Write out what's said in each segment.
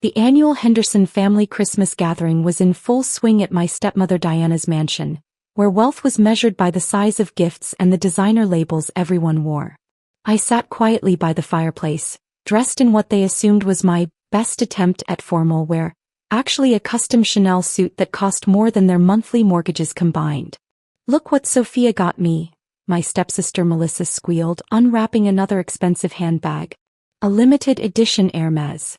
The annual Henderson family Christmas gathering was in full swing at my stepmother Diana's mansion, where wealth was measured by the size of gifts and the designer labels everyone wore. I sat quietly by the fireplace, dressed in what they assumed was my best attempt at formal wear, actually a custom Chanel suit that cost more than their monthly mortgages combined. "Look what Sophia got me," my stepsister Melissa squealed, unwrapping another expensive handbag. "A limited edition Hermes.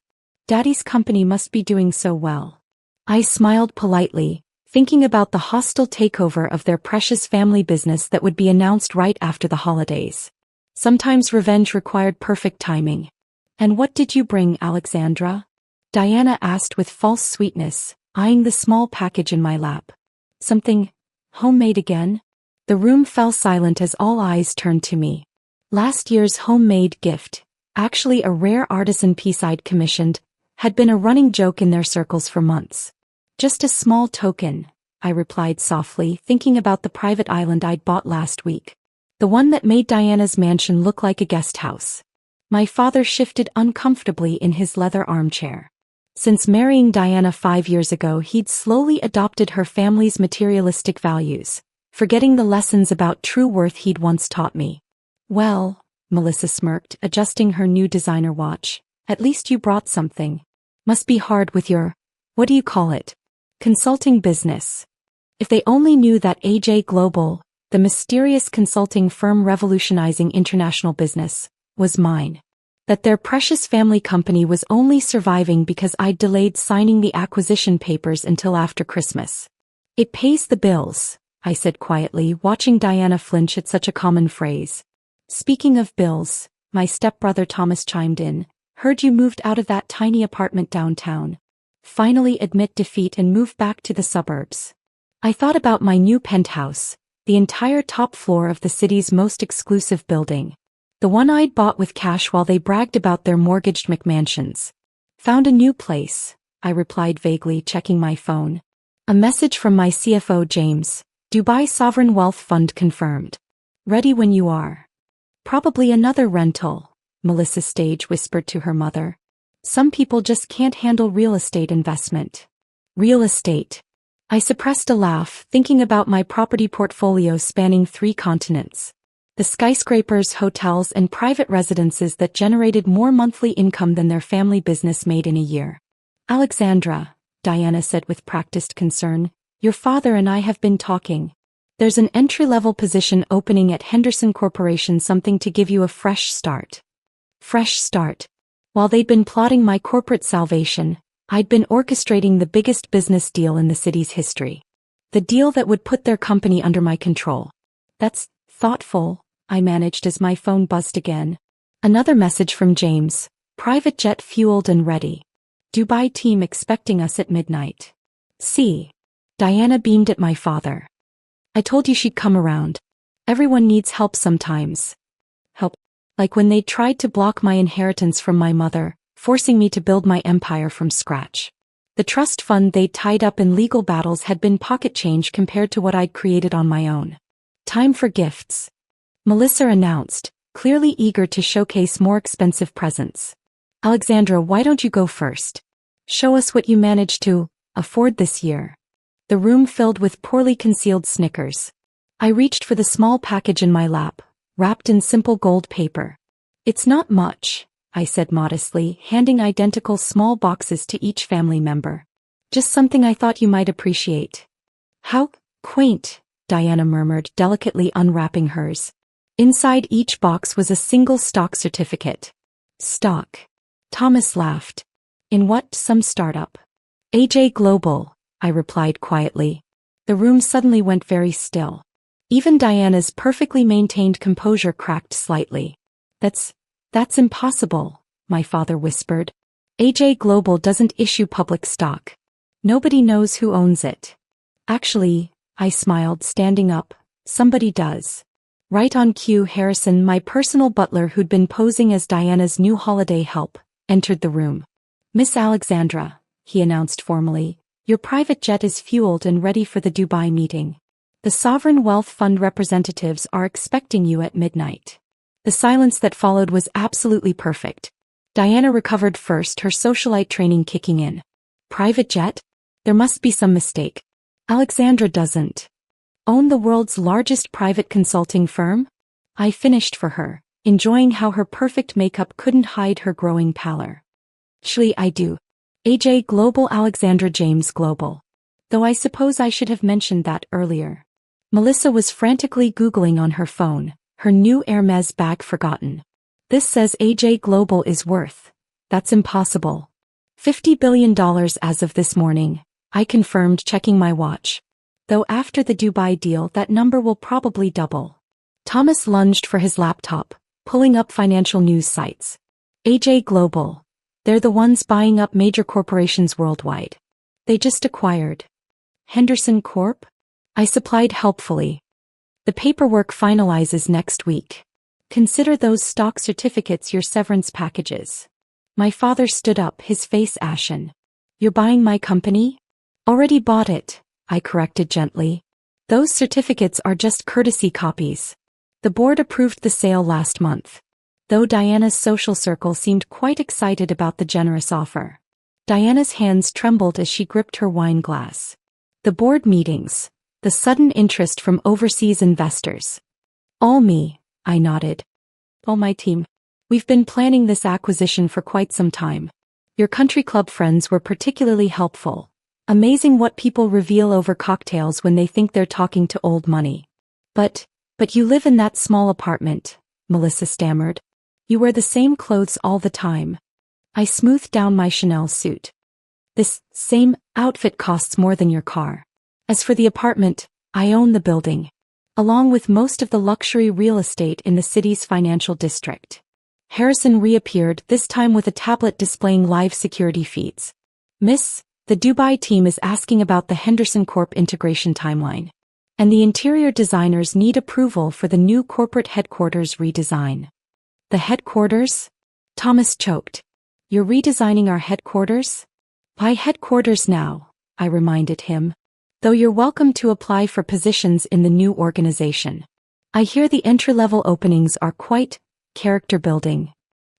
Daddy's company must be doing so well." I smiled politely, thinking about the hostile takeover of their precious family business that would be announced right after the holidays. Sometimes revenge required perfect timing. "And what did you bring, Alexandra?" Diana asked with false sweetness, eyeing the small package in my lap. "Something homemade again?" The room fell silent as all eyes turned to me. Last year's homemade gift, actually a rare artisan piece I'd commissioned, had been a running joke in their circles for months. "Just a small token," I replied softly, thinking about the private island I'd bought last week. The one that made Diana's mansion look like a guest house. My father shifted uncomfortably in his leather armchair. Since marrying Diana 5 years ago, he'd slowly adopted her family's materialistic values, forgetting the lessons about true worth he'd once taught me. "Well," Melissa smirked, adjusting her new designer watch, "at least you brought something. Must be hard with your, what do you call it? Consulting business." If they only knew that AJ Global, the mysterious consulting firm revolutionizing international business, was mine. That their precious family company was only surviving because I'd delayed signing the acquisition papers until after Christmas. "It pays the bills," I said quietly, watching Diana flinch at such a common phrase. "Speaking of bills," my stepbrother Thomas chimed in, "heard you moved out of that tiny apartment downtown. Finally admit defeat and move back to the suburbs." I thought about my new penthouse, the entire top floor of the city's most exclusive building. The one I'd bought with cash while they bragged about their mortgaged McMansions. "Found a new place," I replied vaguely, checking my phone. A message from my CFO James, "Dubai Sovereign Wealth Fund confirmed. Ready when you are." "Probably another rental," Melissa Stage whispered to her mother. "Some people just can't handle real estate investment." Real estate. I suppressed a laugh, thinking about my property portfolio spanning 3 continents. The skyscrapers, hotels, and private residences that generated more monthly income than their family business made in a year. "Alexandra," Diana said with practiced concern, "your father and I have been talking. There's an entry-level position opening at Henderson Corporation, something to give you a fresh start." Fresh start. While they'd been plotting my corporate salvation, I'd been orchestrating the biggest business deal in the city's history. The deal that would put their company under my control. "That's thoughtful," I managed as my phone buzzed again. Another message from James, "Private jet fueled and ready. Dubai team expecting us at midnight." "See." Diana beamed at my father. "I told you she'd come around. Everyone needs help sometimes." Help. Like when they tried to block my inheritance from my mother, forcing me to build my empire from scratch. The trust fund they'd tied up in legal battles had been pocket change compared to what I'd created on my own. "Time for gifts," Melissa announced, clearly eager to showcase more expensive presents. "Alexandra, why don't you go first? Show us what you managed to afford this year." The room filled with poorly concealed snickers. I reached for the small package in my lap, wrapped in simple gold paper. "It's not much," I said modestly, handing identical small boxes to each family member. "Just something I thought you might appreciate." "How quaint," Diana murmured, delicately unwrapping hers. Inside each box was a single stock certificate. "Stock." Thomas laughed. "In what? Some startup?" "AJ Global," I replied quietly. The room suddenly went very still. Even Diana's perfectly maintained composure cracked slightly. That's impossible," my father whispered. "AJ Global doesn't issue public stock. Nobody knows who owns it." "Actually," I smiled, standing up, "somebody does." Right on cue, Harrison, my personal butler who'd been posing as Diana's new holiday help, entered the room. "Miss Alexandra," he announced formally, "your private jet is fueled and ready for the Dubai meeting. The Sovereign Wealth Fund representatives are expecting you at midnight." The silence that followed was absolutely perfect. Diana recovered first, her socialite training kicking in. Private jet? There must be some mistake. Alexandra doesn't own the world's largest private consulting firm? I finished for her, enjoying how her perfect makeup couldn't hide her growing pallor. Actually, I do. AJ Global, Alexandra James Global. Though I suppose I should have mentioned that earlier. Melissa was frantically Googling on her phone, her new Hermes bag forgotten. This says AJ Global is worth. That's impossible. $50 billion as of this morning, I confirmed, checking my watch. Though after the Dubai deal that number will probably double. Thomas lunged for his laptop, pulling up financial news sites. AJ Global. They're the ones buying up major corporations worldwide. They just acquired Henderson Corp? I supplied helpfully. The paperwork finalizes next week. Consider those stock certificates your severance packages. My father stood up, his face ashen. You're buying my company? Already bought it, I corrected gently. Those certificates are just courtesy copies. The board approved the sale last month. Though Diana's social circle seemed quite excited about the generous offer. Diana's hands trembled as she gripped her wine glass. The board meetings, the sudden interest from overseas investors. All me, I nodded. All my team. We've been planning this acquisition for quite some time. Your country club friends were particularly helpful. Amazing what people reveal over cocktails when they think they're talking to old money. But you live in that small apartment, Melissa stammered. You wear the same clothes all the time. I smoothed down my Chanel suit. This same outfit costs more than your car. As for the apartment, I own the building, along with most of the luxury real estate in the city's financial district. Harrison reappeared, this time with a tablet displaying live security feeds. Miss, the Dubai team is asking about the Henderson Corp integration timeline. And the interior designers need approval for the new corporate headquarters redesign. The headquarters? Thomas choked. You're redesigning our headquarters? By headquarters now, I reminded him. Though you're welcome to apply for positions in the new organization. I hear the entry-level openings are quite character-building.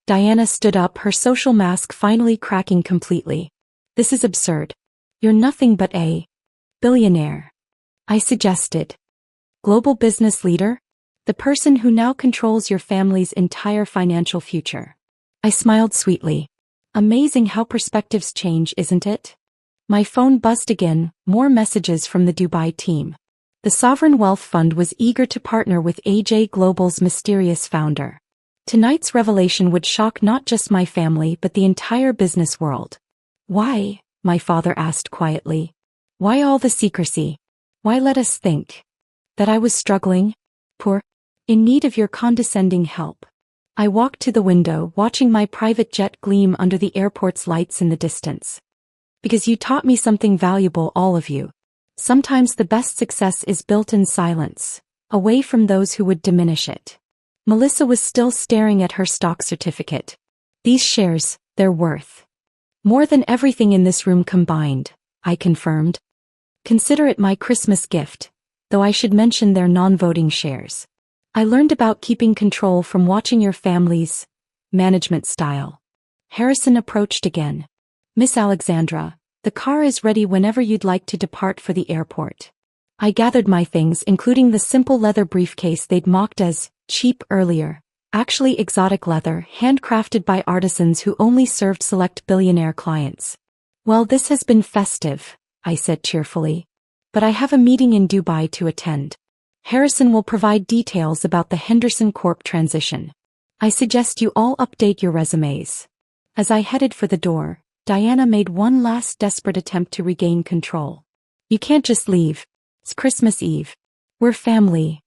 Diana stood up, her social mask finally cracking completely. This is absurd. You're nothing but a billionaire. I suggested. Global business leader? The person who now controls your family's entire financial future. I smiled sweetly. Amazing how perspectives change, isn't it? My phone buzzed again, more messages from the Dubai team. The Sovereign Wealth Fund was eager to partner with AJ Global's mysterious founder. Tonight's revelation would shock not just my family but the entire business world. Why? My father asked quietly. Why all the secrecy? Why let us think that I was struggling? Poor? In need of your condescending help. I walked to the window, watching my private jet gleam under the airport's lights in the distance. Because you taught me something valuable, all of you. Sometimes the best success is built in silence, away from those who would diminish it. Melissa was still staring at her stock certificate. These shares, they're worth more than everything in this room combined, I confirmed. Consider it my Christmas gift, though I should mention they're non-voting shares. I learned about keeping control from watching your family's management style. Harrison approached again. Miss Alexandra, the car is ready whenever you'd like to depart for the airport. I gathered my things, including the simple leather briefcase they'd mocked as cheap earlier. Actually exotic leather, handcrafted by artisans who only served select billionaire clients. Well, this has been festive, I said cheerfully. But I have a meeting in Dubai to attend. Harrison will provide details about the Henderson Corp transition. I suggest you all update your resumes. As I headed for the door, Diana made one last desperate attempt to regain control. You can't just leave. It's Christmas Eve. We're family.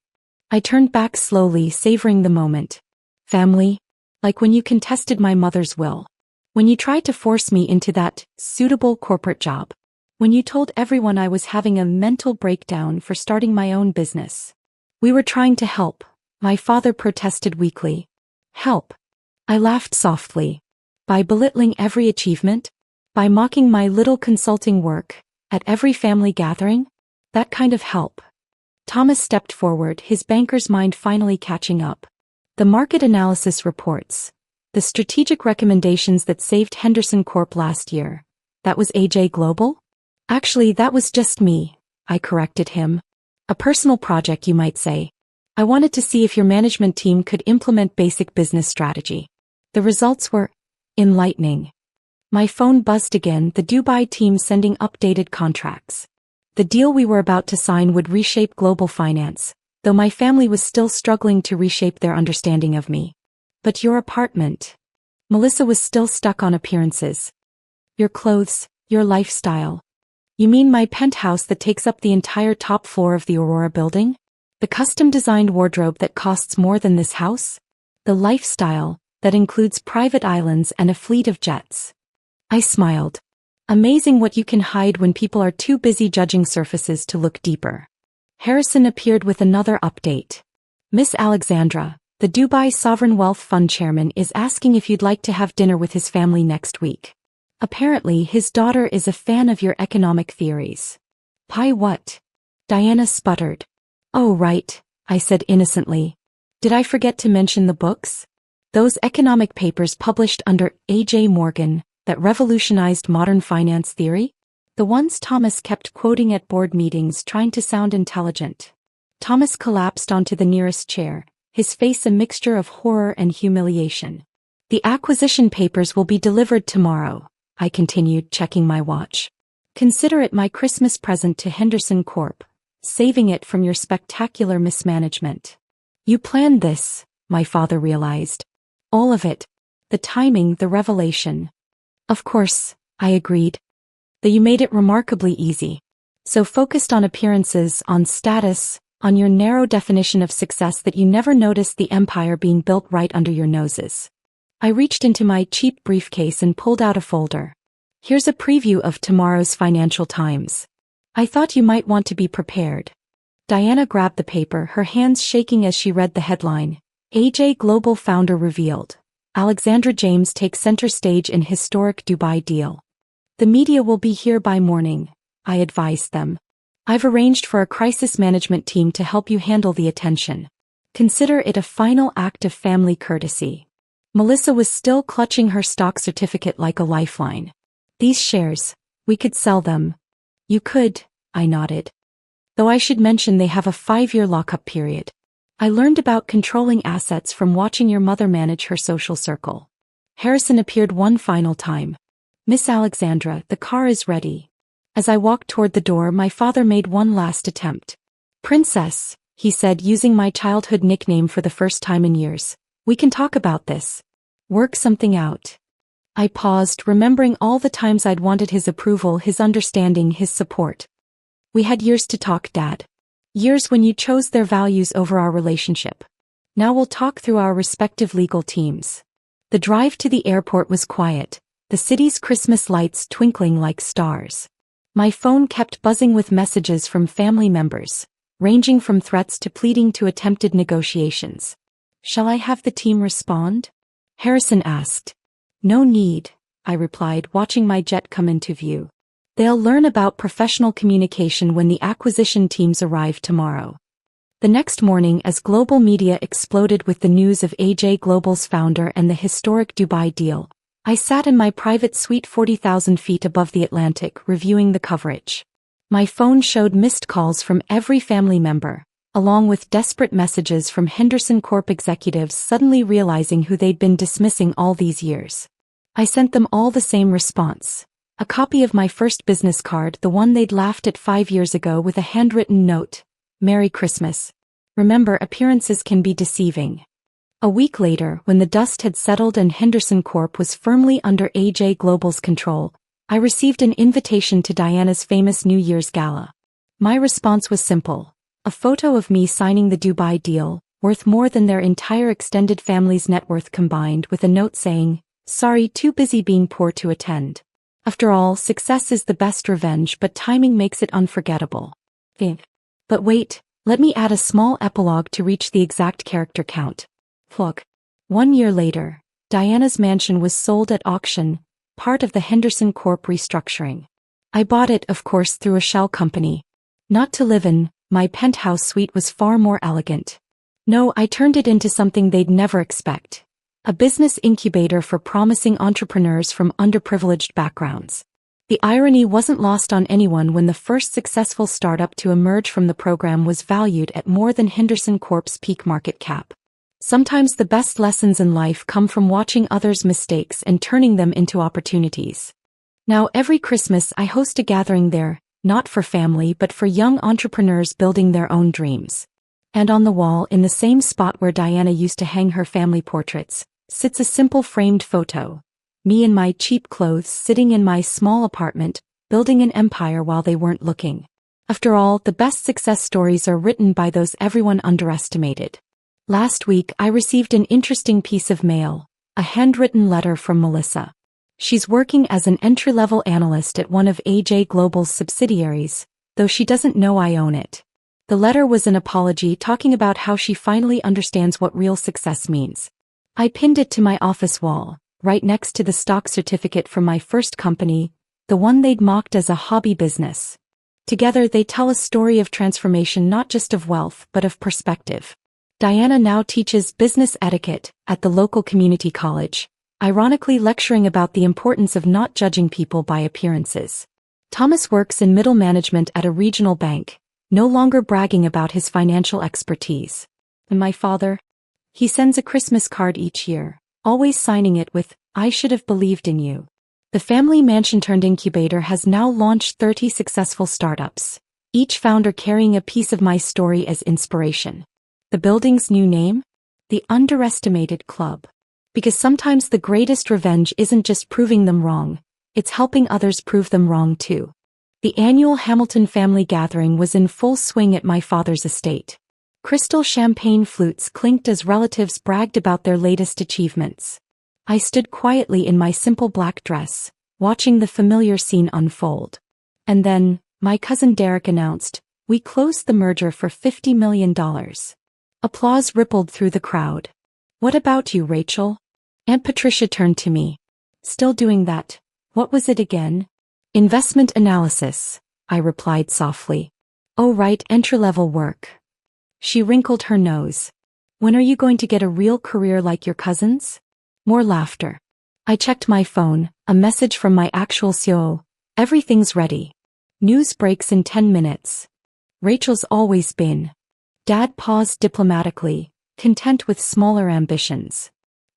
I turned back slowly, savoring the moment. Family? Like when you contested my mother's will. When you tried to force me into that suitable corporate job. When you told everyone I was having a mental breakdown for starting my own business. We were trying to help, my father protested weakly. Help? I laughed softly. By belittling every achievement? By mocking my little consulting work at every family gathering? That kind of help. Thomas stepped forward, his banker's mind finally catching up. The market analysis reports. The strategic recommendations that saved Henderson Corp last year. That was AJ Global? Actually, that was just me, I corrected him. A personal project, you might say. I wanted to see if your management team could implement basic business strategy. The results were enlightening. My phone buzzed again, the Dubai team sending updated contracts. The deal we were about to sign would reshape global finance, though my family was still struggling to reshape their understanding of me. But your apartment. Melissa was still stuck on appearances. Your clothes, your lifestyle. You mean my penthouse that takes up the entire top floor of the Aurora building? The custom-designed wardrobe that costs more than this house? The lifestyle that includes private islands and a fleet of jets. I smiled. Amazing what you can hide when people are too busy judging surfaces to look deeper. Harrison appeared with another update. Miss Alexandra, the Dubai Sovereign Wealth Fund chairman, is asking if you'd like to have dinner with his family next week. Apparently his daughter is a fan of your economic theories. Pie what? Diana sputtered. Oh right, I said innocently. Did I forget to mention the books? Those economic papers published under A.J. Morgan that revolutionized modern finance theory? The ones Thomas kept quoting at board meetings trying to sound intelligent. Thomas collapsed onto the nearest chair, his face a mixture of horror and humiliation. The acquisition papers will be delivered tomorrow, I continued, checking my watch. Consider it my Christmas present to Henderson Corp, saving it from your spectacular mismanagement. You planned this, my father realized. All of it. The timing, the revelation. Of course, I agreed. Though you made it remarkably easy. So focused on appearances, on status, on your narrow definition of success that you never noticed the empire being built right under your noses. I reached into my cheap briefcase and pulled out a folder. Here's a preview of tomorrow's Financial Times. I thought you might want to be prepared. Diana grabbed the paper, her hands shaking as she read the headline. AJ Global founder revealed. Alexandra James takes center stage in historic Dubai deal. The media will be here by morning, I advised them. I've arranged for a crisis management team to help you handle the attention. Consider it a final act of family courtesy. Melissa was still clutching her stock certificate like a lifeline. These shares, we could sell them. You could, I nodded. Though I should mention they have a 5-year lockup period. I learned about controlling assets from watching your mother manage her social circle. Harrison appeared one final time. Miss Alexandra, the car is ready. As I walked toward the door, my father made one last attempt. Princess, he said, using my childhood nickname for the first time in years. We can talk about this. Work something out. I paused, remembering all the times I'd wanted his approval, his understanding, his support. We had years to talk, Dad. Years when you chose their values over our relationship. Now we'll talk through our respective legal teams. The drive to the airport was quiet, the city's Christmas lights twinkling like stars. My phone kept buzzing with messages from family members, ranging from threats to pleading to attempted negotiations. Shall I have the team respond? Harrison asked. No need, I replied, watching my jet come into view. They'll learn about professional communication when the acquisition teams arrive tomorrow. The next morning, as global media exploded with the news of AJ Global's founder and the historic Dubai deal, I sat in my private suite 40,000 feet above the Atlantic, reviewing the coverage. My phone showed missed calls from every family member, along with desperate messages from Henderson Corp executives suddenly realizing who they'd been dismissing all these years. I sent them all the same response. A copy of my first business card, the one they'd laughed at 5 years ago, with a handwritten note. Merry Christmas. Remember, appearances can be deceiving. A week later, when the dust had settled and Henderson Corp was firmly under AJ Global's control, I received an invitation to Diana's famous New Year's gala. My response was simple. A photo of me signing the Dubai deal, worth more than their entire extended family's net worth combined, with a note saying, "Sorry, too busy being poor to attend." After all, success is the best revenge, but timing makes it unforgettable. But wait, let me add a small epilogue to reach the exact character count. Look. 1 year later, Diana's mansion was sold at auction, part of the Henderson Corp restructuring. I bought it, of course, through a shell company. Not to live in, my penthouse suite was far more elegant. No, I turned it into something they'd never expect. a business incubator for promising entrepreneurs from underprivileged backgrounds. The irony wasn't lost on anyone when the first successful startup to emerge from the program was valued at more than Henderson Corp's peak market cap. Sometimes the best lessons in life come from watching others' mistakes and turning them into opportunities. Now every Christmas I host a gathering there, not for family but for young entrepreneurs building their own dreams. And on the wall, in the same spot where Diana used to hang her family portraits, sits a simple framed photo. Me in my cheap clothes sitting in my small apartment, building an empire while they weren't looking. After all, the best success stories are written by those everyone underestimated. Last week I received an interesting piece of mail, a handwritten letter from Melissa. She's working as an entry-level analyst at one of AJ Global's subsidiaries, though she doesn't know I own it. The letter was an apology talking about how she finally understands what real success means. I pinned it to my office wall, right next to the stock certificate from my first company, the one they'd mocked as a hobby business. Together they tell a story of transformation, not just of wealth but of perspective. Diana now teaches business etiquette at the local community college, ironically lecturing about the importance of not judging people by appearances. Thomas works in middle management at a regional bank, no longer bragging about his financial expertise. And my father? He sends a Christmas card each year, always signing it with, "I should have believed in you." The family mansion-turned-incubator has now launched 30 successful startups, each founder carrying a piece of my story as inspiration. The building's new name? The Underestimated Club. Because sometimes the greatest revenge isn't just proving them wrong, it's helping others prove them wrong too. The annual Hamilton family gathering was in full swing at my father's estate. Crystal champagne flutes clinked as relatives bragged about their latest achievements. I stood quietly in my simple black dress, watching the familiar scene unfold. And then, my cousin Derek announced, "We closed the merger for $50 million. Applause rippled through the crowd. "What about you, Rachel?" Aunt Patricia turned to me. "Still doing that. What was it again?" "Investment analysis," I replied softly. "Oh right, entry-level work." She wrinkled her nose. "When are you going to get a real career like your cousins?" More laughter. I checked my phone, a message from my actual CEO. "Everything's ready. News breaks in 10 minutes. Rachel's always been." Dad paused diplomatically, content with smaller ambitions.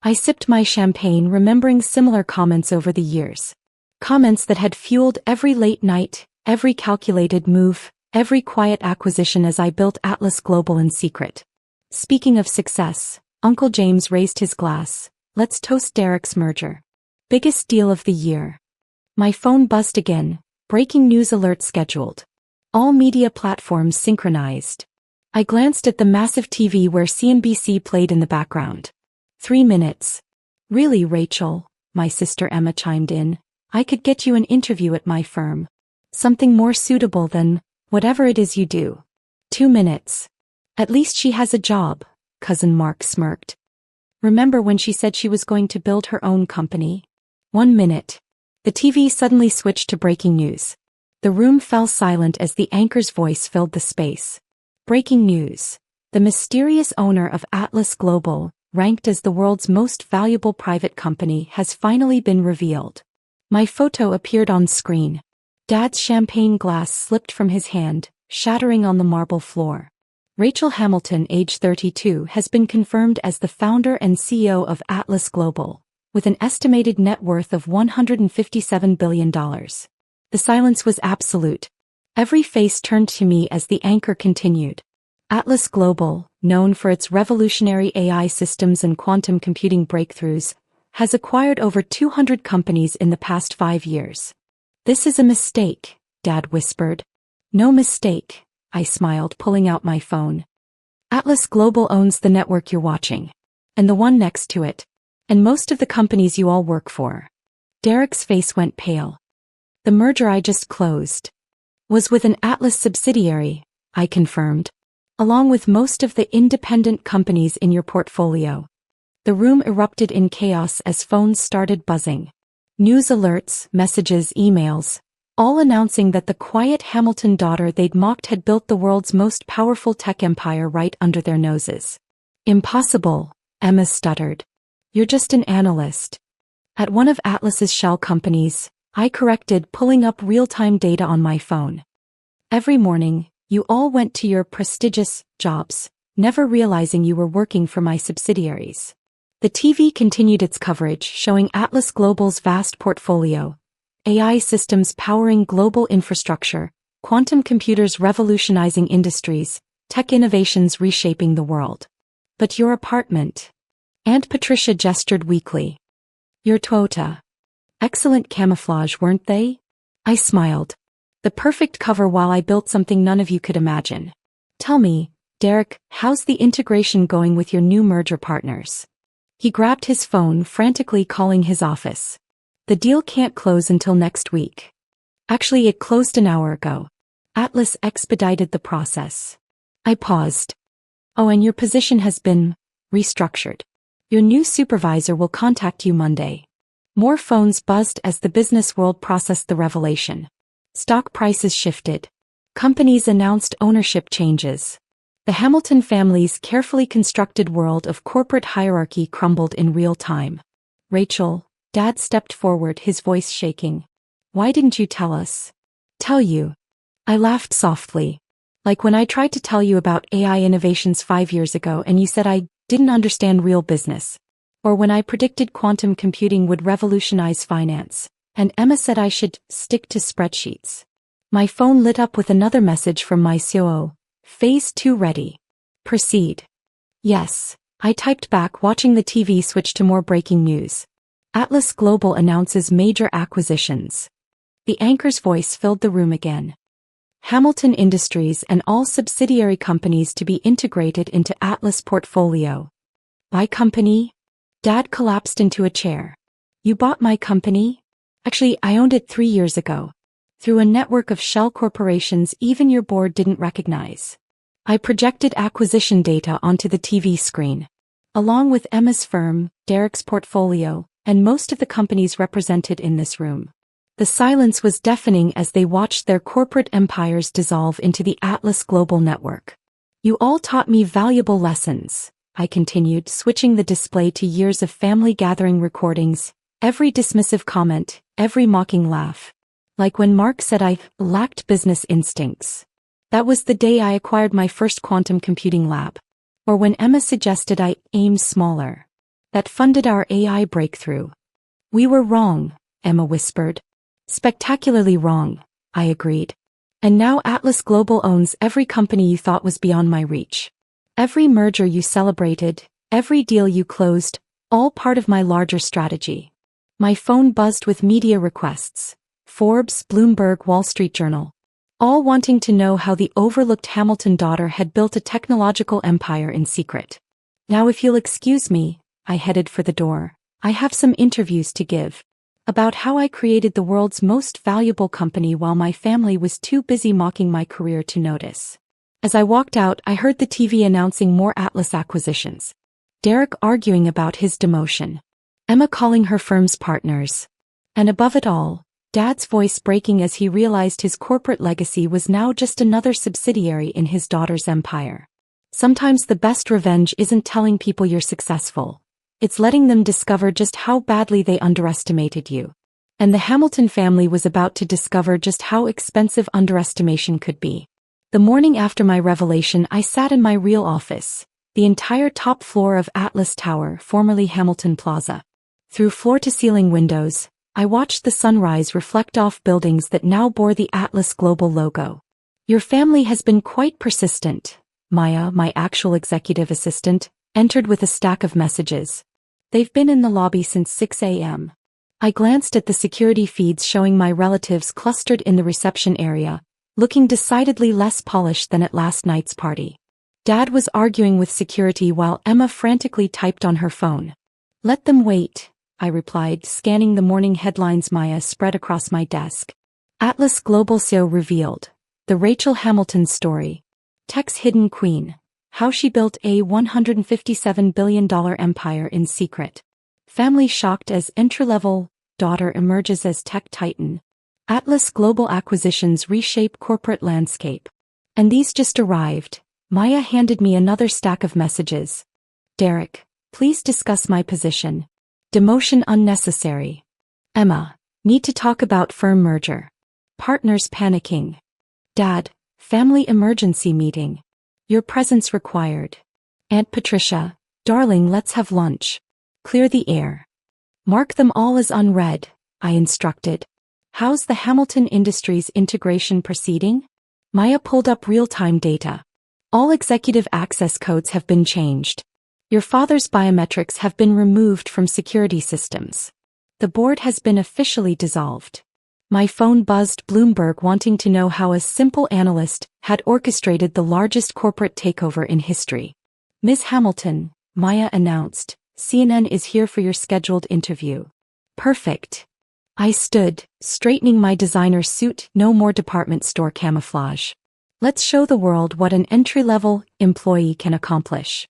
I sipped my champagne, remembering similar comments over the years. Comments that had fueled every late night, every calculated move, every quiet acquisition as I built Atlas Global in secret. Speaking of success, Uncle James raised his glass. "Let's toast Derek's merger. Biggest deal of the year." My phone buzzed again, breaking news alert scheduled. All media platforms synchronized. I glanced at the massive TV where CNBC played in the background. 3 minutes. "Really, Rachel," my sister Emma chimed in, "I could get you an interview at my firm. Something more suitable than whatever it is you do." 2 minutes. "At least she has a job," cousin Mark smirked. "Remember when she said she was going to build her own company?" 1 minute. The TV suddenly switched to breaking news. The room fell silent as the anchor's voice filled the space. Breaking news. The mysterious owner of Atlas Global, ranked as the world's most valuable private company, has finally been revealed. My photo appeared on screen. Dad's champagne glass slipped from his hand, shattering on the marble floor. Rachel Hamilton, age 32, has been confirmed as the founder and CEO of Atlas Global, with an estimated net worth of $157 billion. The silence was absolute. Every face turned to me as the anchor continued. Atlas Global, known for its revolutionary AI systems and quantum computing breakthroughs, has acquired over 200 companies in the past 5 years. "This is a mistake," Dad whispered. "No mistake," I smiled, pulling out my phone. "Atlas Global owns the network you're watching. And the one next to it. And most of the companies you all work for." Derek's face went pale. "The merger I just closed was with an Atlas subsidiary," I confirmed, "along with most of the independent companies in your portfolio." The room erupted in chaos as phones started buzzing. News alerts, messages, emails, all announcing that the quiet Hamilton daughter they'd mocked had built the world's most powerful tech empire right under their noses. "Impossible," Emma stuttered. You're just an analyst. At one of Atlas's shell companies, I corrected, pulling up real-time data on my phone. Every morning, you all went to your prestigious jobs, never realizing you were working for my subsidiaries. The TV continued its coverage, showing Atlas Global's vast portfolio, AI systems powering global infrastructure, quantum computers revolutionizing industries, tech innovations reshaping the world. But your apartment. Aunt Patricia gestured weakly. Your Toyota. Excellent camouflage, weren't they? I smiled. The perfect cover while I built something none of you could imagine. Tell me, Derek, how's the integration going with your new merger partners? He grabbed his phone, frantically calling his office. The deal can't close until next week. Actually, it closed an hour ago. Atlas expedited the process. I paused. Oh, and your position has been restructured. Your new supervisor will contact you Monday. More phones buzzed as the business world processed the revelation. Stock prices shifted. Companies announced ownership changes. The Hamilton family's carefully constructed world of corporate hierarchy crumbled in real time. Rachel, Dad stepped forward, his voice shaking. Why didn't you tell us? Tell you. I laughed softly. Like when I tried to tell you about AI innovations 5 years ago and you said I didn't understand real business. Or when I predicted quantum computing would revolutionize finance, and Emma said I should stick to spreadsheets. My phone lit up with another message from my COO. Phase 2 ready. Proceed. Yes, I typed back, watching the TV switch to more breaking news. Atlas Global announces major acquisitions. The anchor's voice filled the room again. Hamilton Industries and all subsidiary companies to be integrated into Atlas portfolio. By company? Dad collapsed into a chair. You bought my company? Actually, I owned it 3 years ago. Through a network of shell corporations even your board didn't recognize. I projected acquisition data onto the TV screen. Along with Emma's firm, Derek's portfolio, and most of the companies represented in this room. The silence was deafening as they watched their corporate empires dissolve into the Atlas Global network. You all taught me valuable lessons, I continued, switching the display to years of family gathering recordings, every dismissive comment, every mocking laugh. Like when Mark said I lacked business instincts. That was the day I acquired my first quantum computing lab. Or when Emma suggested I aim smaller. That funded our AI breakthrough. We were wrong, Emma whispered. Spectacularly wrong, I agreed. And now Atlas Global owns every company you thought was beyond my reach. Every merger you celebrated, every deal you closed, all part of my larger strategy. My phone buzzed with media requests. Forbes, Bloomberg, Wall Street Journal. All wanting to know how the overlooked Hamilton daughter had built a technological empire in secret. Now if you'll excuse me, I headed for the door. I have some interviews to give. About how I created the world's most valuable company while my family was too busy mocking my career to notice. As I walked out, I heard the TV announcing more Atlas acquisitions. Derek arguing about his demotion. Emma calling her firm's partners. And above it all, Dad's voice breaking as he realized his corporate legacy was now just another subsidiary in his daughter's empire. Sometimes the best revenge isn't telling people you're successful. It's letting them discover just how badly they underestimated you. And the Hamilton family was about to discover just how expensive underestimation could be. The morning after my revelation, I sat in my real office, the entire top floor of Atlas Tower, formerly Hamilton Plaza. Through floor-to-ceiling windows, I watched the sunrise reflect off buildings that now bore the Atlas Global logo. Your family has been quite persistent. Maya, my actual executive assistant, entered with a stack of messages. They've been in the lobby since 6 a.m. I glanced at the security feeds showing my relatives clustered in the reception area, looking decidedly less polished than at last night's party. Dad was arguing with security while Emma frantically typed on her phone. Let them wait, I replied, scanning the morning headlines Maya spread across my desk. Atlas Global CEO revealed. The Rachel Hamilton story. Tech's hidden queen. How she built a $157 billion empire in secret. Family shocked as entry-level daughter emerges as tech titan. Atlas Global acquisitions reshape corporate landscape. And these just arrived. Maya handed me another stack of messages. Derek, please discuss my position. Demotion unnecessary. Emma, need to talk about firm merger. Partners panicking. Dad, family emergency meeting. Your presence required. Aunt Patricia, darling, let's have lunch. Clear the air. Mark them all as unread, I instructed. How's the Hamilton Industries integration proceeding? Maya pulled up real-time data. All executive access codes have been changed. Your father's biometrics have been removed from security systems. The board has been officially dissolved. My phone buzzed, Bloomberg wanting to know how a simple analyst had orchestrated the largest corporate takeover in history. Ms. Hamilton, Maya announced, CNN is here for your scheduled interview. Perfect. I stood, straightening my designer suit, no more department store camouflage. Let's show the world what an entry-level employee can accomplish.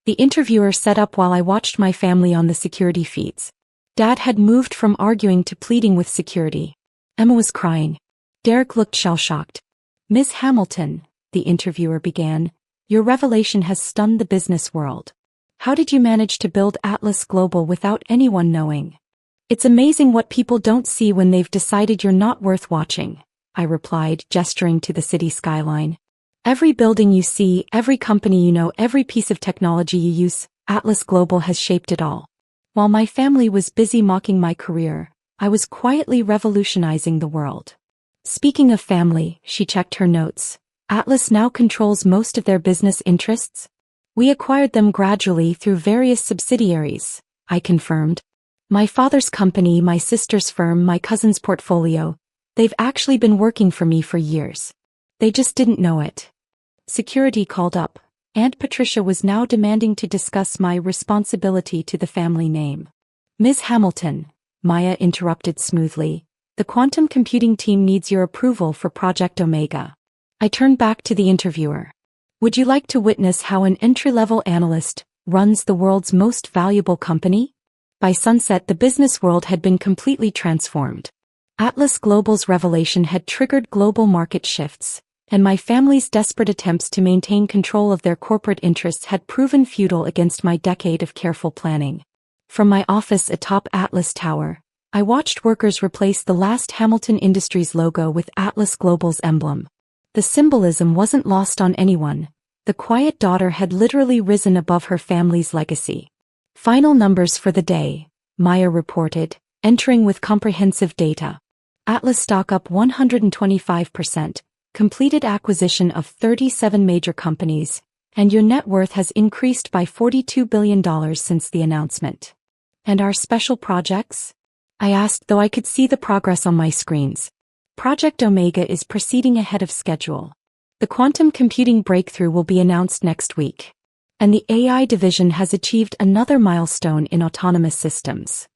The interviewer set up while I watched my family on the security feeds. Dad had moved from arguing to pleading with security. Emma was crying. Derek looked shell-shocked. Ms. Hamilton, the interviewer began, your revelation has stunned the business world. How did you manage to build Atlas Global without anyone knowing? It's amazing what people don't see when they've decided you're not worth watching, I replied, gesturing to the city skyline. Every building you see, every company you know, every piece of technology you use, Atlas Global has shaped it all. While my family was busy mocking my career, I was quietly revolutionizing the world. Speaking of family, she checked her notes. Atlas now controls most of their business interests. We acquired them gradually through various subsidiaries, I confirmed. My father's company, my sister's firm, my cousin's portfolio. They've actually been working for me for years. They just didn't know it. Security called up. Aunt Patricia was now demanding to discuss my responsibility to the family name. Ms. Hamilton, Maya interrupted smoothly, the quantum computing team needs your approval for Project Omega. I turned back to the interviewer. Would you like to witness how an entry-level analyst runs the world's most valuable company? By sunset, the business world had been completely transformed. Atlas Global's revelation had triggered global market shifts, and my family's desperate attempts to maintain control of their corporate interests had proven futile against my decade of careful planning. From my office atop Atlas Tower, I watched workers replace the last Hamilton Industries logo with Atlas Global's emblem. The symbolism wasn't lost on anyone. The quiet daughter had literally risen above her family's legacy. Final numbers for the day, Maya reported, entering with comprehensive data. Atlas stock up 125%, completed acquisition of 37 major companies, and your net worth has increased by $42 billion since the announcement. And our special projects? I asked, though I could see the progress on my screens. Project Omega is proceeding ahead of schedule. The quantum computing breakthrough will be announced next week. And the AI division has achieved another milestone in autonomous systems.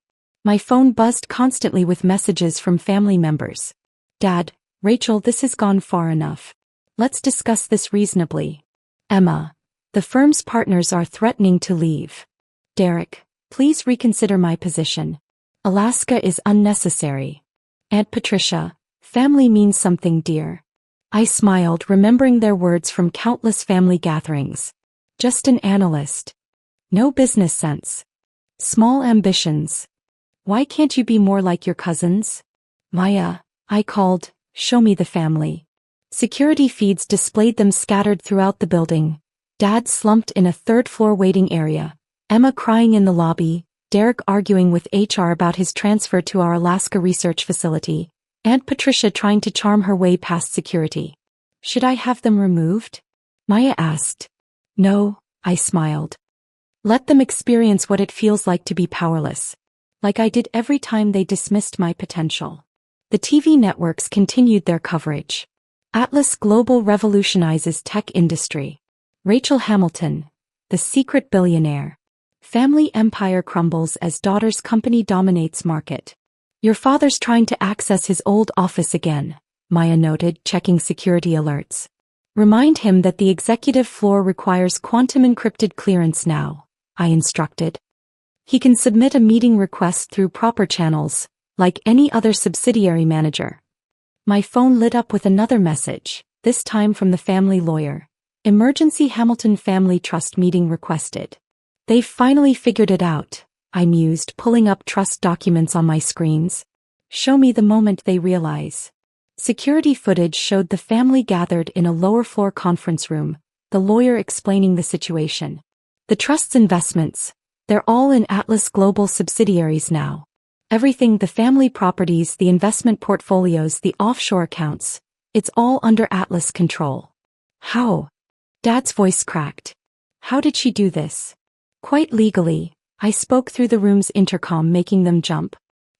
My phone buzzed constantly with messages from family members. Dad, Rachel, this has gone far enough. Let's discuss this reasonably. Emma, the firm's partners are threatening to leave. Derek, please reconsider my position. Alaska is unnecessary. Aunt Patricia, family means something, dear. I smiled, remembering their words from countless family gatherings. Just an analyst. No business sense. Small ambitions. Why can't you be more like your cousins? Maya, I called, show me the family. Security feeds displayed them scattered throughout the building. Dad slumped in a third-floor waiting area. Emma crying in the lobby. Derek arguing with HR about his transfer to our Alaska research facility. Aunt Patricia trying to charm her way past security. Should I have them removed? Maya asked. No, I smiled. Let them experience what it feels like to be powerless. Like I did every time they dismissed my potential. The TV networks continued their coverage. Atlas Global revolutionizes tech industry. Rachel Hamilton, the secret billionaire. Family empire crumbles as daughter's company dominates market. Your father's trying to access his old office again, Maya noted, checking security alerts. Remind him that the executive floor requires quantum encrypted clearance now, I instructed. He can submit a meeting request through proper channels, like any other subsidiary manager. My phone lit up with another message, this time from the family lawyer. Emergency Hamilton Family Trust meeting requested. They've finally figured it out, I mused, pulling up trust documents on my screens. Show me the moment they realize. Security footage showed the family gathered in a lower-floor conference room, the lawyer explaining the situation. The trust's investments, they're all in Atlas Global subsidiaries now. Everything, the family properties, the investment portfolios, the offshore accounts, it's all under Atlas control. How? Dad's voice cracked. How did she do this? Quite legally, I spoke through the room's intercom, making them jump.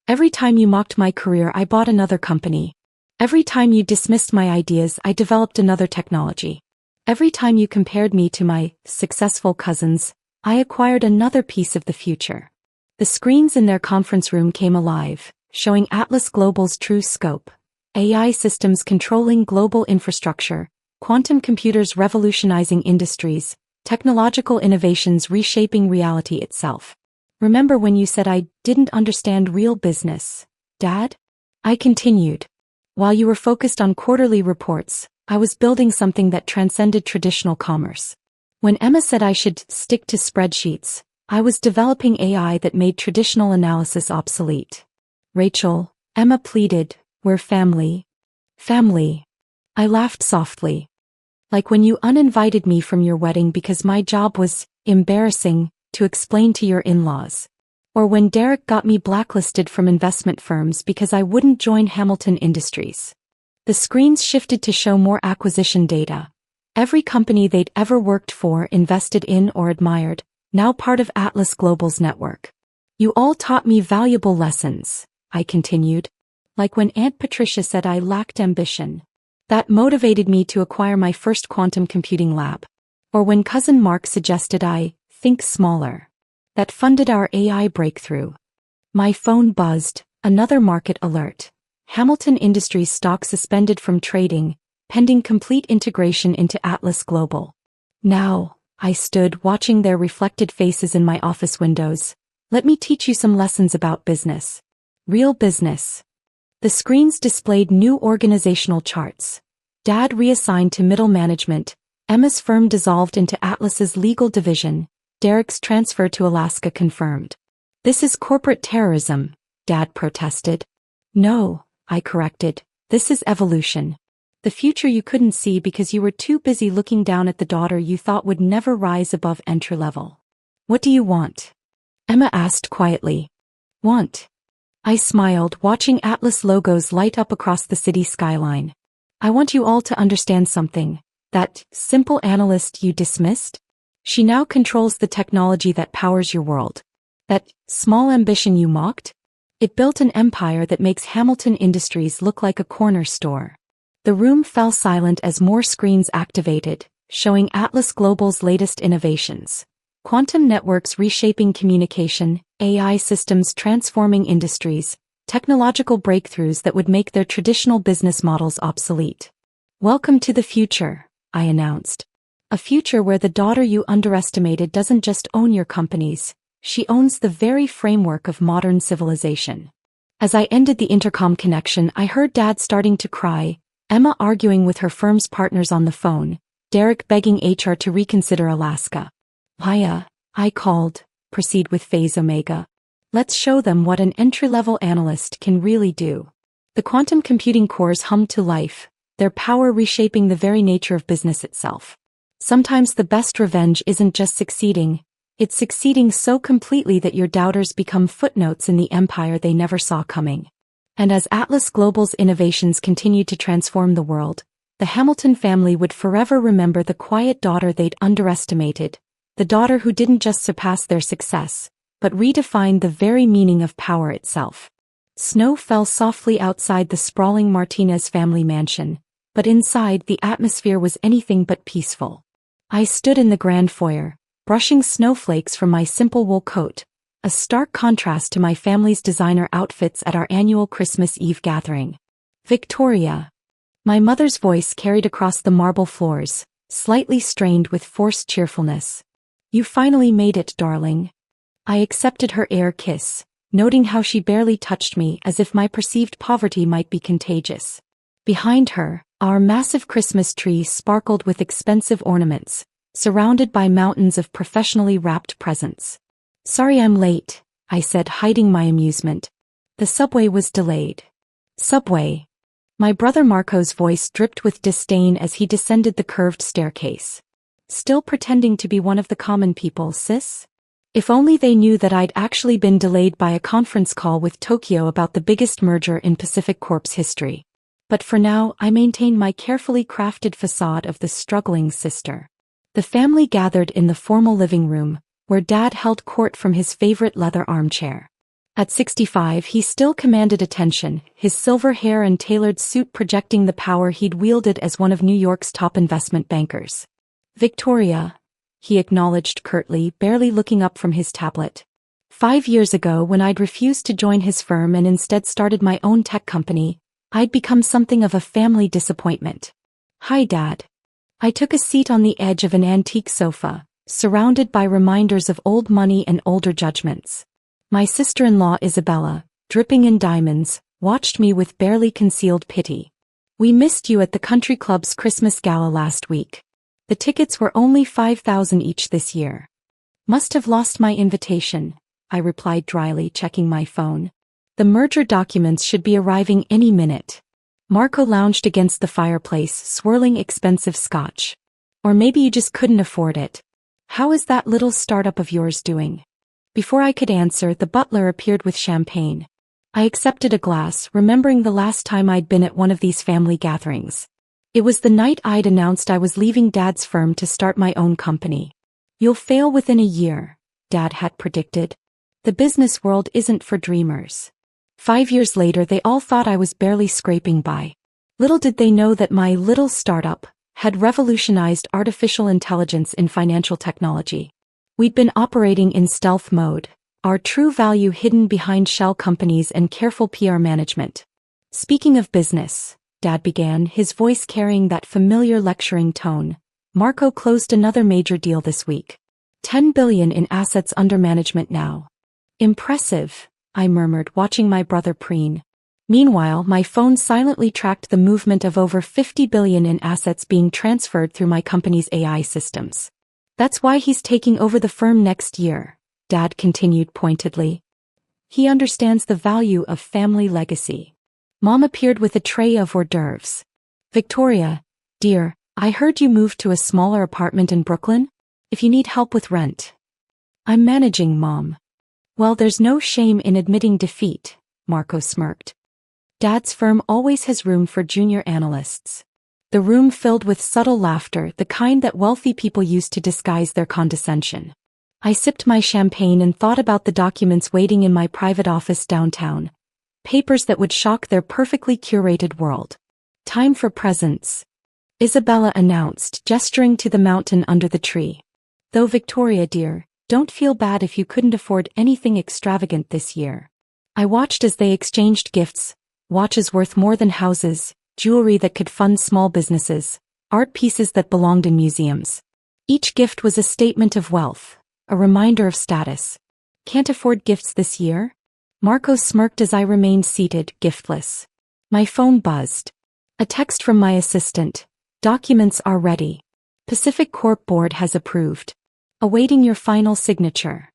Every time you mocked my career, I bought another company. Every time you dismissed my ideas, I developed another technology. Every time you compared me to my successful cousins, I acquired another piece of the future. The screens in their conference room came alive, showing Atlas Global's true scope. AI systems controlling global infrastructure, quantum computers revolutionizing industries, technological innovations reshaping reality itself. Remember when you said I didn't understand real business, Dad? I continued. While you were focused on quarterly reports, I was building something that transcended traditional commerce. When Emma said I should stick to spreadsheets, I was developing AI that made traditional analysis obsolete. Rachel, Emma pleaded, we're family. Family. I laughed softly. Like when you uninvited me from your wedding because my job was embarrassing to explain to your in-laws. Or when Derek got me blacklisted from investment firms because I wouldn't join Hamilton Industries. The screens shifted to show more acquisition data. Every company they'd ever worked for, invested in, or admired, now part of Atlas Global's network. You all taught me valuable lessons, I continued. Like when Aunt Patricia said I lacked ambition. That motivated me to acquire my first quantum computing lab. Or when Cousin Mark suggested I think smaller. That funded our AI breakthrough. My phone buzzed, another market alert. Hamilton Industries stock suspended from trading, pending complete integration into Atlas Global. Now, I stood watching their reflected faces in my office windows. Let me teach you some lessons about business. Real business. The screens displayed new organizational charts. Dad reassigned to middle management, Emma's firm dissolved into Atlas's legal division, Derek's transfer to Alaska confirmed. This is corporate terrorism, Dad protested. No, I corrected, this is evolution. The future you couldn't see because you were too busy looking down at the daughter you thought would never rise above entry level. What do you want? Emma asked quietly. Want? I smiled, watching Atlas logos light up across the city skyline. I want you all to understand something. That simple analyst you dismissed? She now controls the technology that powers your world. That small ambition you mocked? It built an empire that makes Hamilton Industries look like a corner store. The room fell silent as more screens activated, showing Atlas Global's latest innovations. Quantum networks reshaping communication, AI systems transforming industries, technological breakthroughs that would make their traditional business models obsolete. Welcome to the future, I announced. A future where the daughter you underestimated doesn't just own your companies, she owns the very framework of modern civilization. As I ended the intercom connection, I heard Dad starting to cry, Emma arguing with her firm's partners on the phone, Derek begging HR to reconsider Alaska. Maya, I called, proceed with Phase Omega. Let's show them what an entry-level analyst can really do. The quantum computing cores hummed to life, their power reshaping the very nature of business itself. Sometimes the best revenge isn't just succeeding, it's succeeding so completely that your doubters become footnotes in the empire they never saw coming. And as Atlas Global's innovations continued to transform the world, the Hamilton family would forever remember the quiet daughter they'd underestimated, the daughter who didn't just surpass their success, but redefined the very meaning of power itself. Snow fell softly outside the sprawling Martinez family mansion, but inside the atmosphere was anything but peaceful. I stood in the grand foyer, brushing snowflakes from my simple wool coat, a stark contrast to my family's designer outfits at our annual Christmas Eve gathering. Victoria. My mother's voice carried across the marble floors, slightly strained with forced cheerfulness. You finally made it, darling. I accepted her air kiss, noting how she barely touched me as if my perceived poverty might be contagious. Behind her, our massive Christmas tree sparkled with expensive ornaments, surrounded by mountains of professionally wrapped presents. "Sorry I'm late," I said, hiding my amusement. "The subway was delayed." "Subway?" My brother Marco's voice dripped with disdain as he descended the curved staircase. "Still pretending to be one of the common people, sis? If only they knew that I'd actually been delayed by a conference call with Tokyo about the biggest merger in Pacific Corp's history. But for now, I maintained my carefully crafted facade of the struggling sister." The family gathered in the formal living room, where Dad held court from his favorite leather armchair. At 65, he still commanded attention, his silver hair and tailored suit projecting the power he'd wielded as one of New York's top investment bankers. "Victoria," he acknowledged curtly, barely looking up from his tablet. 5 years ago, when I'd refused to join his firm and instead started my own tech company, I'd become something of a family disappointment. "Hi, Dad." I took a seat on the edge of an antique sofa, surrounded by reminders of old money and older judgments. My sister-in-law Isabella, dripping in diamonds, watched me with barely concealed pity. "We missed you at the country club's Christmas gala last week. The tickets were only 5,000 each this year." "Must have lost my invitation," I replied dryly, checking my phone. "The merger documents should be arriving any minute." Marco lounged against the fireplace, swirling expensive scotch. "Or maybe you just couldn't afford it. How is that little startup of yours doing?" Before I could answer, the butler appeared with champagne. I accepted a glass, remembering the last time I'd been at one of these family gatherings. It was the night I'd announced I was leaving Dad's firm to start my own company. "You'll fail within a year," Dad had predicted. "The business world isn't for dreamers." 5 years later, they all thought I was barely scraping by. Little did they know that my little startup had revolutionized artificial intelligence in financial technology. We'd been operating in stealth mode, our true value hidden behind shell companies and careful PR management. "Speaking of business," Dad began, his voice carrying that familiar lecturing tone, "Marco closed another major deal this week. 10 billion in assets under management now." "Impressive," I murmured, watching my brother preen. Meanwhile, my phone silently tracked the movement of over 50 billion in assets being transferred through my company's AI systems. "That's why he's taking over the firm next year," Dad continued pointedly. "He understands the value of family legacy." Mom appeared with a tray of hors d'oeuvres. "Victoria, dear, I heard you moved to a smaller apartment in Brooklyn? If you need help with rent." "I'm managing, Mom." "Well, there's no shame in admitting defeat," Marco smirked. "Dad's firm always has room for junior analysts." The room filled with subtle laughter, the kind that wealthy people use to disguise their condescension. I sipped my champagne and thought about the documents waiting in my private office downtown. Papers that would shock their perfectly curated world. "Time for presents," Isabella announced, gesturing to the mountain under the tree. "Though Victoria dear, don't feel bad if you couldn't afford anything extravagant this year." I watched as they exchanged gifts, watches worth more than houses, jewelry that could fund small businesses, art pieces that belonged in museums. Each gift was a statement of wealth, a reminder of status. "Can't afford gifts this year?" Marco smirked as I remained seated, giftless. My phone buzzed. A text from my assistant. "Documents are ready. Pacific Corp board has approved. Awaiting your final signature."